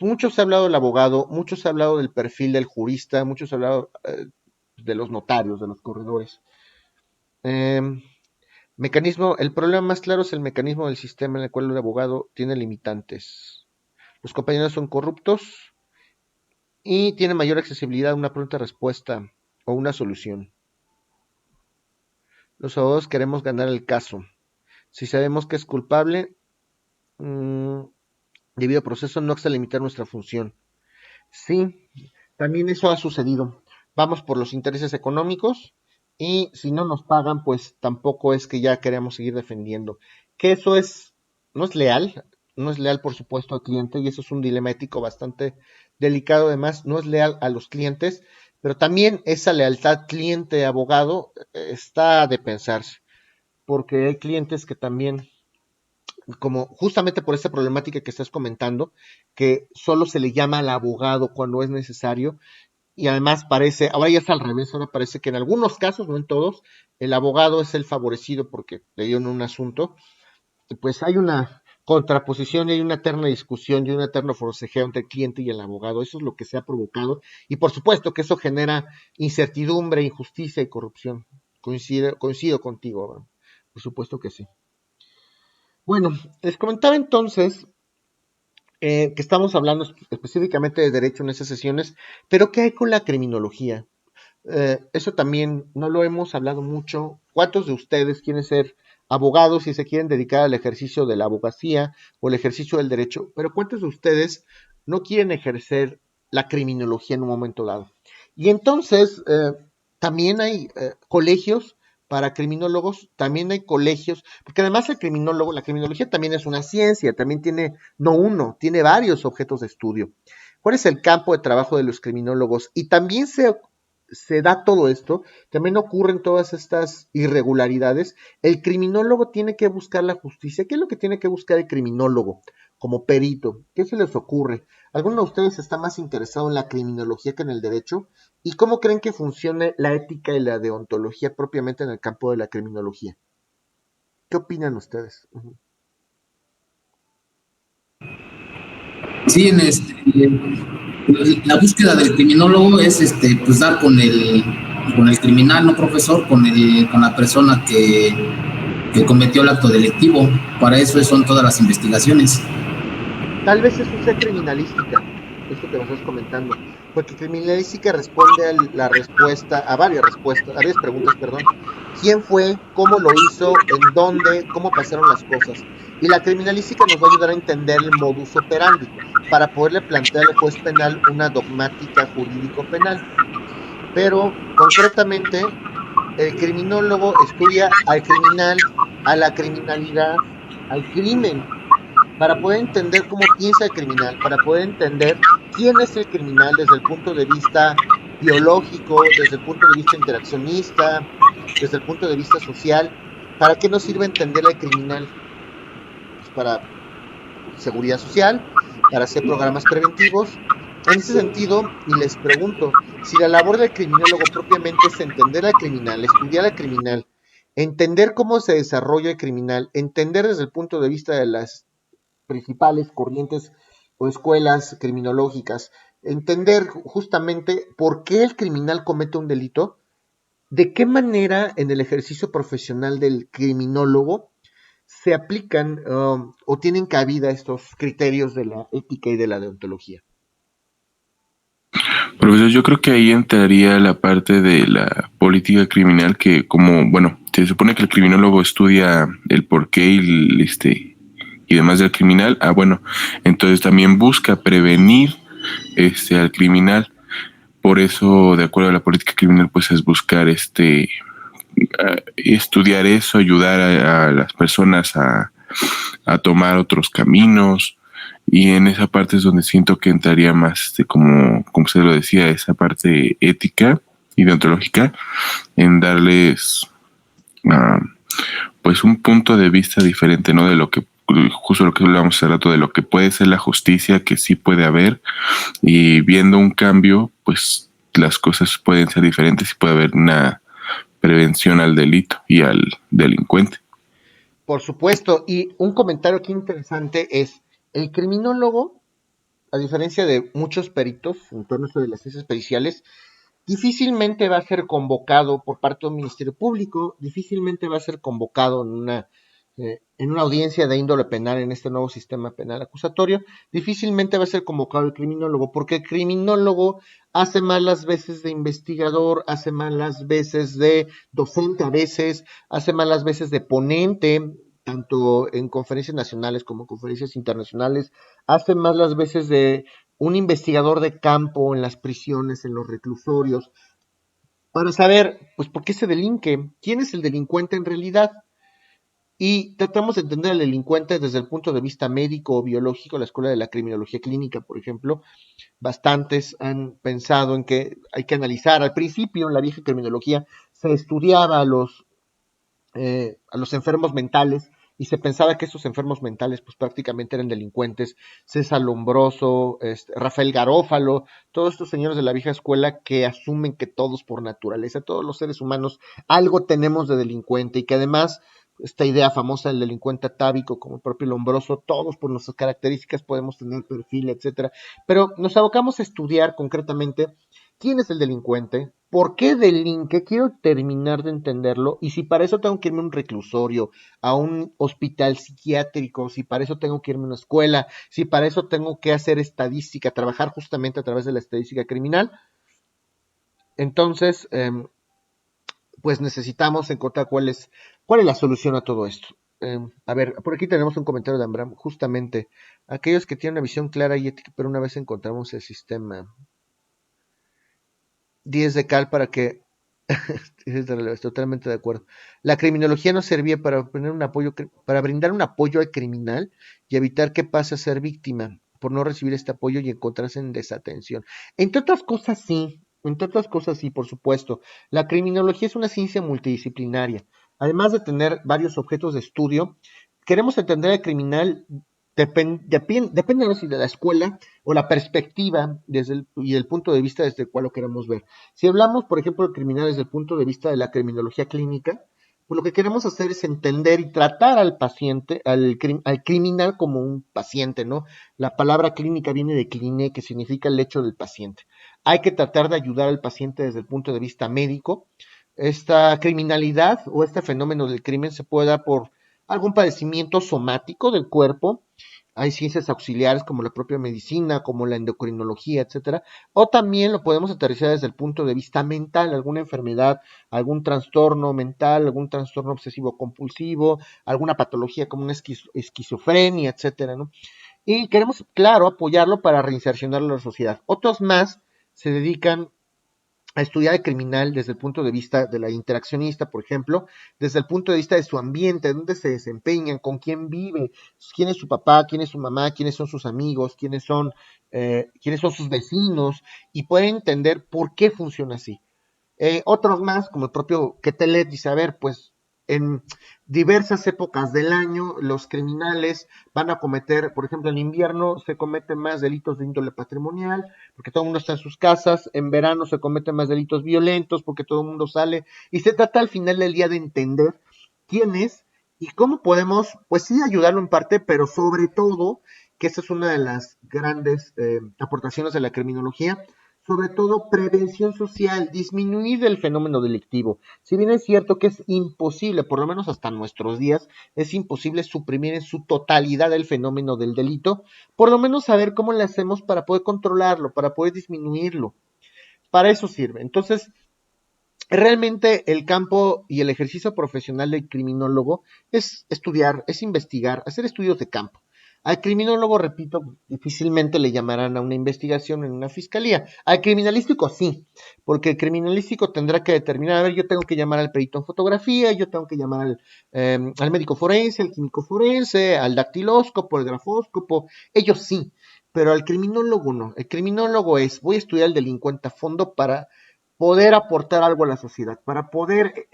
Mucho se ha hablado del abogado, mucho se ha hablado del perfil del jurista, mucho se ha hablado de los notarios, de los corredores. El problema más claro es el mecanismo del sistema en el cual el abogado tiene limitantes. Los compañeros son corruptos y tienen mayor accesibilidad a una pronta respuesta o una solución. Los abogados queremos ganar el caso. Si sabemos que es culpable, debido a proceso, no hasta limitar nuestra función. Sí, también eso ha sucedido. Vamos por los intereses económicos y si no nos pagan, pues tampoco es que ya queremos seguir defendiendo. Que eso no es leal, por supuesto al cliente, y eso es un dilema ético bastante delicado. Además, no es leal a los clientes, pero también esa lealtad cliente-abogado está de pensarse, porque hay clientes que también, como justamente por esa problemática que estás comentando, que solo se le llama al abogado cuando es necesario, y además ahora ya es al revés, ahora parece que en algunos casos, no en todos, el abogado es el favorecido porque le dieron un asunto, y pues hay una contraposición y hay una eterna discusión y un eterno forcejeo entre el cliente y el abogado. Eso es lo que se ha provocado, y por supuesto que eso genera incertidumbre, injusticia y corrupción. Coincido contigo, Abraham. Por supuesto que sí. Bueno, les comentaba entonces que estamos hablando específicamente de derecho en esas sesiones, pero ¿qué hay con la criminología? Eso también no lo hemos hablado mucho. ¿Cuántos de ustedes quieren ser abogados y se quieren dedicar al ejercicio de la abogacía o el ejercicio del derecho? Pero ¿cuántos de ustedes no quieren ejercer la criminología en un momento dado? Y entonces también hay colegios para criminólogos, también hay colegios, porque además la criminología también es una ciencia, también tiene, no uno, tiene varios objetos de estudio. ¿Cuál es el campo de trabajo de los criminólogos? Y también se da todo esto, también ocurren todas estas irregularidades. El criminólogo tiene que buscar la justicia. ¿Qué es lo que tiene que buscar el criminólogo como perito? ¿Qué se les ocurre? ¿Alguno de ustedes está más interesado en la criminología que en el derecho? ¿Y cómo creen que funcione la ética y la deontología propiamente en el campo de la criminología? ¿Qué opinan ustedes? Sí, la búsqueda del criminólogo es pues dar con el criminal, no profesor, con la persona que cometió el acto delictivo. Para eso son todas las investigaciones. Tal vez eso sea criminalística, esto que nos estás comentando, porque criminalística responde a varias preguntas, perdón. ¿Quién fue? ¿Cómo lo hizo? ¿En dónde? ¿Cómo pasaron las cosas? Y la criminalística nos va a ayudar a entender el modus operandi, para poderle plantear al juez penal una dogmática jurídico-penal. Pero, concretamente, el criminólogo estudia al criminal, a la criminalidad, al crimen, para poder entender cómo piensa el criminal, para poder entender quién es el criminal desde el punto de vista biológico, desde el punto de vista interaccionista, desde el punto de vista social. ¿Para qué nos sirve entender al criminal? Pues para seguridad social, para hacer programas preventivos. En ese sentido, y les pregunto, si la labor del criminólogo propiamente es entender al criminal, estudiar al criminal, entender cómo se desarrolla el criminal, entender desde el punto de vista de las principales corrientes o escuelas criminológicas, entender justamente por qué el criminal comete un delito, de qué manera en el ejercicio profesional del criminólogo se aplican o tienen cabida estos criterios de la ética y de la deontología. Profesor, yo creo que ahí entraría la parte de la política criminal que como, bueno, se supone que el criminólogo estudia el porqué y demás del criminal. Ah, bueno, entonces también busca prevenir al criminal. Por eso, de acuerdo a la política criminal, pues es buscar estudiar eso, ayudar a las personas a tomar otros caminos. Y en esa parte es donde siento que entraría más, como usted lo decía, esa parte ética y deontológica, en darles pues un punto de vista diferente, ¿no? De lo que, justo lo que hablábamos hace rato, de lo que puede ser la justicia, que sí puede haber, y viendo un cambio, pues las cosas pueden ser diferentes y puede haber una prevención al delito y al delincuente. Por supuesto, y un comentario aquí interesante es, el criminólogo, a diferencia de muchos peritos en torno a esto de las ciencias periciales, difícilmente va a ser convocado por parte de un ministerio público, difícilmente va a ser convocado en una audiencia de índole penal en este nuevo sistema penal acusatorio, difícilmente va a ser convocado el criminólogo, porque el criminólogo hace más las veces de investigador, hace más las veces de docente a veces, hace más las veces de ponente, tanto en conferencias nacionales como en conferencias internacionales, hace más las veces de un investigador de campo en las prisiones, en los reclusorios, para saber, pues, por qué se delinque, quién es el delincuente en realidad. Y tratamos de entender al delincuente desde el punto de vista médico o biológico. La Escuela de la Criminología Clínica, por ejemplo, bastantes han pensado en que hay que analizar. Al principio, en la vieja criminología, se estudiaba a los enfermos mentales y se pensaba que esos enfermos mentales pues prácticamente eran delincuentes. César Lombroso, Rafael Garófalo, todos estos señores de la vieja escuela que asumen que todos por naturaleza, todos los seres humanos, algo tenemos de delincuente y que además esta idea famosa del delincuente atávico, como el propio Lombroso, todos por nuestras características podemos tener perfil, etcétera. Pero nos abocamos a estudiar concretamente quién es el delincuente, por qué delinque, quiero terminar de entenderlo, y si para eso tengo que irme a un reclusorio, a un hospital psiquiátrico, si para eso tengo que irme a una escuela, si para eso tengo que hacer estadística, trabajar justamente a través de la estadística criminal, entonces pues necesitamos encontrar cuál es la solución a todo esto. A ver, por aquí tenemos un comentario de Ambram, justamente, aquellos que tienen una visión clara y ética, pero una vez encontramos el sistema 10 de cal para que totalmente de acuerdo. La criminología no servía para brindar un apoyo al criminal y evitar que pase a ser víctima por no recibir este apoyo y encontrarse en desatención. Entre otras cosas sí, por supuesto. La criminología es una ciencia multidisciplinaria. Además de tener varios objetos de estudio, queremos entender al criminal depende si de la escuela o la perspectiva y el punto de vista desde el cual lo queremos ver. Si hablamos, por ejemplo, de criminal desde el punto de vista de la criminología clínica, pues lo que queremos hacer es entender y tratar al paciente, al criminal como un paciente, ¿no? La palabra clínica viene de cliné, que significa el lecho del paciente. Hay que tratar de ayudar al paciente desde el punto de vista médico. Esta criminalidad o este fenómeno del crimen se puede dar por algún padecimiento somático del cuerpo. Hay ciencias auxiliares como la propia medicina, como la endocrinología, etcétera, o también lo podemos aterrizar desde el punto de vista mental, alguna enfermedad, algún trastorno mental, algún trastorno obsesivo compulsivo, alguna patología como una esquizofrenia, etcétera, ¿no? Y queremos, claro, apoyarlo para reinsercionarlo a la sociedad. Otros más se dedican a estudiar al criminal desde el punto de vista de la interaccionista, por ejemplo, desde el punto de vista de su ambiente, dónde se desempeñan, con quién vive, quién es su papá, quién es su mamá, quiénes son sus amigos, quiénes son sus vecinos, y pueden entender por qué funciona así. Otros más, como el propio Quetelet, dice, a ver, pues en diversas épocas del año los criminales van a cometer, por ejemplo, en invierno se cometen más delitos de índole patrimonial, porque todo el mundo está en sus casas, en verano se cometen más delitos violentos, porque todo el mundo sale, y se trata al final del día de entender quién es y cómo podemos, pues sí, ayudarlo en parte, pero sobre todo, que esa es una de las grandes aportaciones de la criminología, sobre todo prevención social, disminuir el fenómeno delictivo. Si bien es cierto que es imposible, por lo menos hasta nuestros días, es imposible suprimir en su totalidad el fenómeno del delito, por lo menos saber cómo le hacemos para poder controlarlo, para poder disminuirlo. Para eso sirve. Entonces, realmente el campo y el ejercicio profesional del criminólogo es estudiar, es investigar, hacer estudios de campo. Al criminólogo, repito, difícilmente le llamarán a una investigación en una fiscalía. Al criminalístico sí, porque el criminalístico tendrá que determinar, a ver, yo tengo que llamar al perito en fotografía, yo tengo que llamar al médico forense, al químico forense, al dactilóscopo, al grafóscopo, ellos sí, pero al criminólogo no. El criminólogo es, voy a estudiar al delincuente a fondo para poder aportar algo a la sociedad, para poder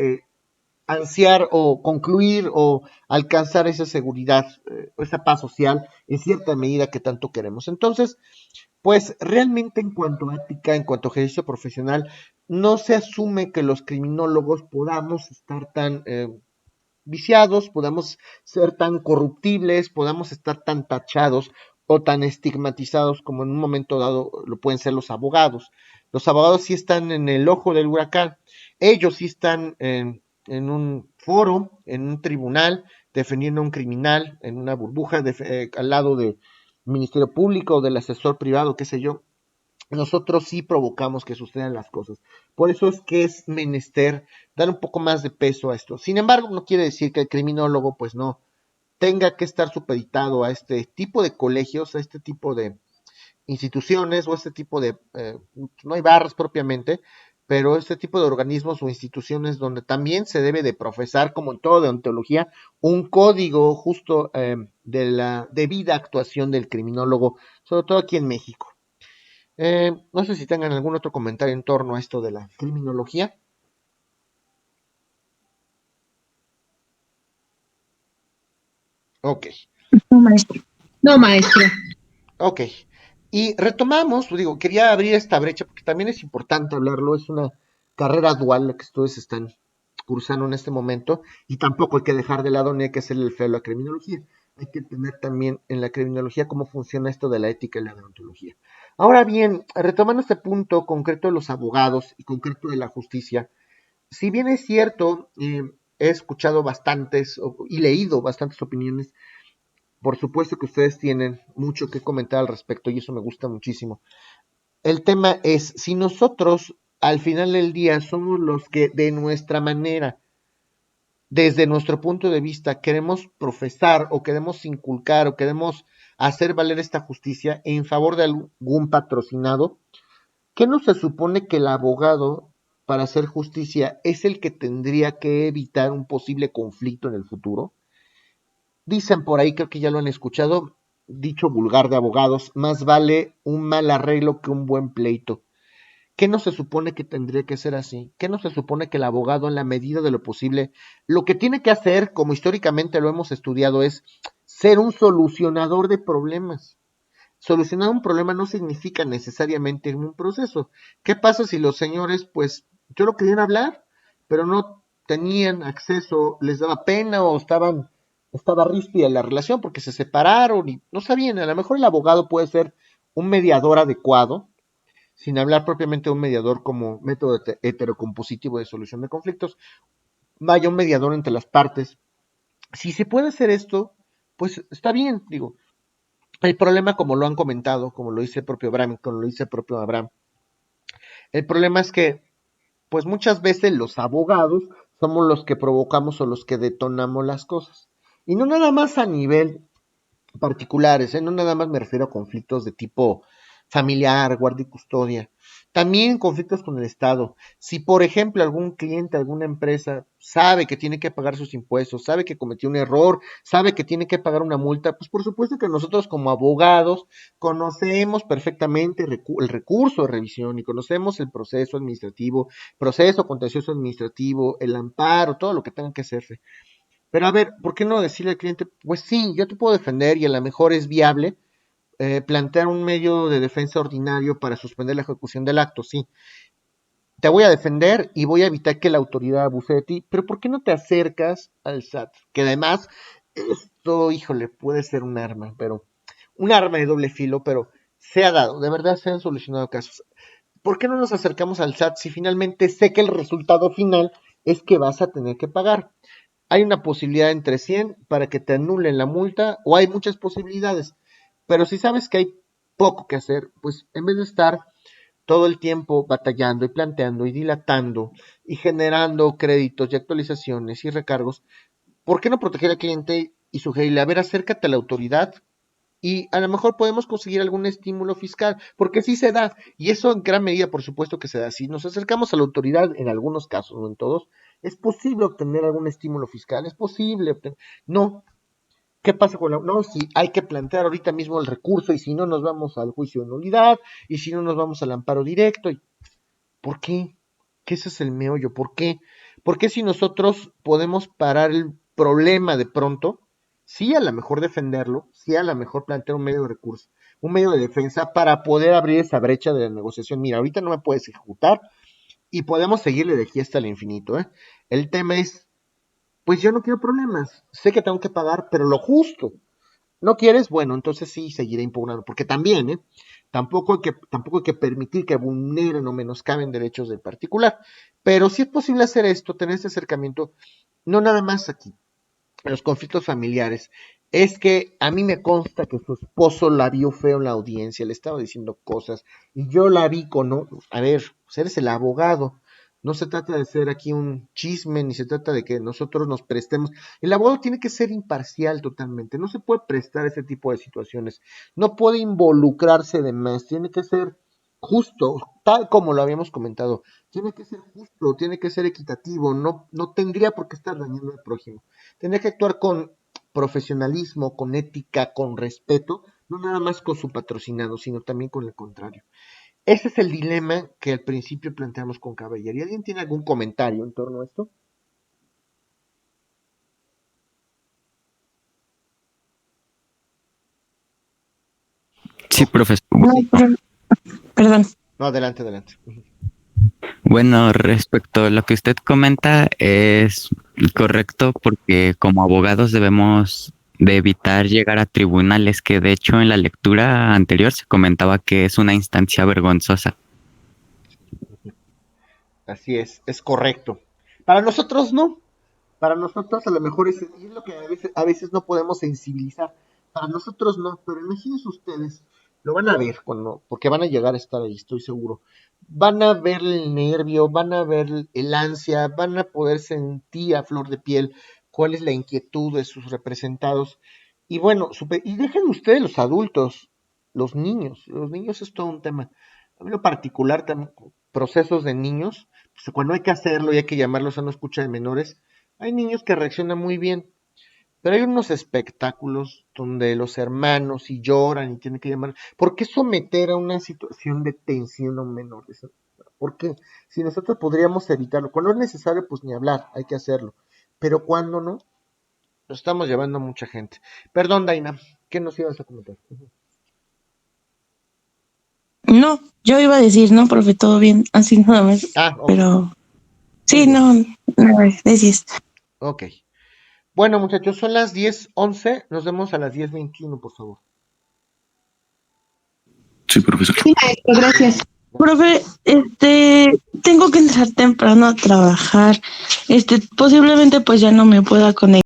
ansiar o concluir o alcanzar esa seguridad, esa paz social en cierta medida que tanto queremos. Entonces, pues realmente en cuanto a ética, en cuanto a ejercicio profesional, no se asume que los criminólogos podamos estar tan viciados, podamos ser tan corruptibles, podamos estar tan tachados o tan estigmatizados como en un momento dado lo pueden ser los abogados. Los abogados sí están en el ojo del huracán, ellos sí están en un foro, en un tribunal, defendiendo a un criminal, en una burbuja al lado del Ministerio Público o del asesor privado, qué sé yo. Nosotros sí provocamos que sucedan las cosas. Por eso es que es menester dar un poco más de peso a esto. Sin embargo, no quiere decir que el criminólogo pues no tenga que estar supeditado a este tipo de colegios, a este tipo de instituciones o este tipo de, no hay barras propiamente, pero este tipo de organismos o instituciones donde también se debe de profesar, como en todo de ontología, un código justo de la debida actuación del criminólogo, sobre todo aquí en México. No sé si tengan algún otro comentario en torno a esto de la criminología. Ok, No, maestro. No, maestra. ok. Y retomamos, digo, quería abrir esta brecha porque también es importante hablarlo, es una carrera dual la que ustedes están cursando en este momento y tampoco hay que dejar de lado ni hay que hacerle el feo a la criminología. Hay que entender también en la criminología cómo funciona esto de la ética y la deontología. Ahora bien, retomando este punto concreto de los abogados y concreto de la justicia, si bien es cierto, he escuchado bastantes y leído bastantes opiniones, por supuesto que ustedes tienen mucho que comentar al respecto y eso me gusta muchísimo. El tema es, si nosotros al final del día somos los que de nuestra manera, desde nuestro punto de vista, queremos profesar o queremos inculcar o queremos hacer valer esta justicia en favor de algún patrocinado, ¿qué no se supone que el abogado para hacer justicia es el que tendría que evitar un posible conflicto en el futuro? Dicen por ahí, creo que ya lo han escuchado, dicho vulgar de abogados, más vale un mal arreglo que un buen pleito. ¿Qué no se supone que tendría que ser así? ¿Qué no se supone que el abogado, en la medida de lo posible, lo que tiene que hacer, como históricamente lo hemos estudiado, es ser un solucionador de problemas? Solucionar un problema no significa necesariamente un proceso. ¿Qué pasa si los señores, pues, solo querían hablar, pero no tenían acceso, les daba pena o estaba ríspida la relación porque se separaron y no sabían? A lo mejor el abogado puede ser un mediador adecuado, sin hablar propiamente de un mediador como método heterocompositivo de solución de conflictos, vaya un mediador entre las partes. Si se puede hacer esto, pues está bien, digo. El problema, como lo han comentado, como lo dice el propio Abraham, como lo dice el propio Abraham, el problema es que, pues muchas veces los abogados somos los que provocamos o los que detonamos las cosas. Y no nada más a nivel particulares, no nada más me refiero a conflictos de tipo familiar, guardia y custodia. También conflictos con el Estado. Si, por ejemplo, algún cliente, alguna empresa sabe que tiene que pagar sus impuestos, sabe que cometió un error, sabe que tiene que pagar una multa, pues por supuesto que nosotros como abogados conocemos perfectamente el recurso de revisión y conocemos el proceso administrativo, proceso contencioso administrativo, el amparo, todo lo que tenga que hacerse. Pero a ver, ¿por qué no decirle al cliente, pues sí, yo te puedo defender y a lo mejor es viable plantear un medio de defensa ordinario para suspender la ejecución del acto? Sí, te voy a defender y voy a evitar que la autoridad abuse de ti, pero ¿por qué no te acercas al SAT? Que además, esto, híjole, puede ser un arma, pero un arma de doble filo, pero se ha dado, de verdad se han solucionado casos. ¿Por qué no nos acercamos al SAT si finalmente sé que el resultado final es que vas a tener que pagar? Hay una posibilidad entre 100 para que te anulen la multa, o hay muchas posibilidades, pero si sabes que hay poco que hacer, pues en vez de estar todo el tiempo batallando y planteando y dilatando y generando créditos y actualizaciones y recargos, ¿por qué no proteger al cliente y sugerirle, a ver, acércate a la autoridad y a lo mejor podemos conseguir algún estímulo fiscal? Porque sí se da, y eso en gran medida por supuesto que se da. Si nos acercamos a la autoridad, en algunos casos, no en todos, es posible obtener algún estímulo fiscal, es posible obtener. No, ¿qué pasa con la? No, si hay que plantear ahorita mismo el recurso y si no nos vamos al juicio de nulidad y si no nos vamos al amparo directo. ¿Por qué? ¿Qué ese es el meollo? ¿Por qué? ¿Por qué si nosotros podemos parar el problema de pronto? Sí, a lo mejor defenderlo, sí, a lo mejor plantear un medio de recurso, un medio de defensa para poder abrir esa brecha de la negociación. Mira, ahorita no me puedes ejecutar y podemos seguirle de aquí hasta el infinito, ¿eh? El tema es, pues yo no quiero problemas, sé que tengo que pagar, pero lo justo. ¿No quieres? Bueno, entonces sí seguiré impugnando, porque también, tampoco hay que permitir que vulneren o menoscaben derechos del particular. Pero sí es posible hacer esto, tener este acercamiento, no nada más aquí, en los conflictos familiares. Es que a mí me consta que su esposo la vio feo en la audiencia, le estaba diciendo cosas, y yo la vi con, ¿no? A ver, pues eres el abogado. No se trata de ser aquí un chisme, ni se trata de que nosotros nos prestemos. El abogado tiene que ser imparcial totalmente, no se puede prestar ese tipo de situaciones, no puede involucrarse de más, tiene que ser justo, tal como lo habíamos comentado, tiene que ser justo, tiene que ser equitativo, no tendría por qué estar dañando al prójimo, tendría que actuar con profesionalismo, con ética, con respeto, no nada más con su patrocinado, sino también con el contrario. Ese es el dilema que al principio planteamos con Caballería. ¿Alguien tiene algún comentario en torno a esto? Sí, profesor. No, perdón. No, adelante, adelante. Bueno, respecto a lo que usted comenta, es correcto porque como abogados debemos de evitar llegar a tribunales, que de hecho en la lectura anterior se comentaba que es una instancia vergonzosa. Así es correcto. Para nosotros no. Para nosotros a lo mejor es lo que a veces no podemos sensibilizar. Para nosotros no, pero imagínense ustedes, lo van a ver porque van a llegar a estar ahí, estoy seguro. Van a ver el nervio, van a ver el ansia, van a poder sentir a flor de piel cuál es la inquietud de sus representados. Y bueno, y dejen ustedes los adultos, los niños es todo un tema. A mí lo particular, también, procesos de niños, pues cuando hay que hacerlo y hay que llamarlos a una escucha de menores, hay niños que reaccionan muy bien, pero hay unos espectáculos donde los hermanos y lloran y tienen que llamar. ¿Por qué someter a una situación de tensión a un menor? ¿Por qué? Si nosotros podríamos evitarlo. Cuando es necesario, pues ni hablar, hay que hacerlo. Pero cuando no, lo estamos llevando a mucha gente. Perdón, Daina, ¿qué nos ibas a comentar? No, yo iba a decir, no, profe, todo bien, así nada más. Ok. Pero sí, Muy bien. no, decís. Ok. Bueno, muchachos, son las 10:11. Nos vemos a las 10:21, por favor. Sí, profesor. Sí, maestro, gracias. Profe, tengo que entrar temprano a trabajar. Posiblemente pues ya no me pueda conectar.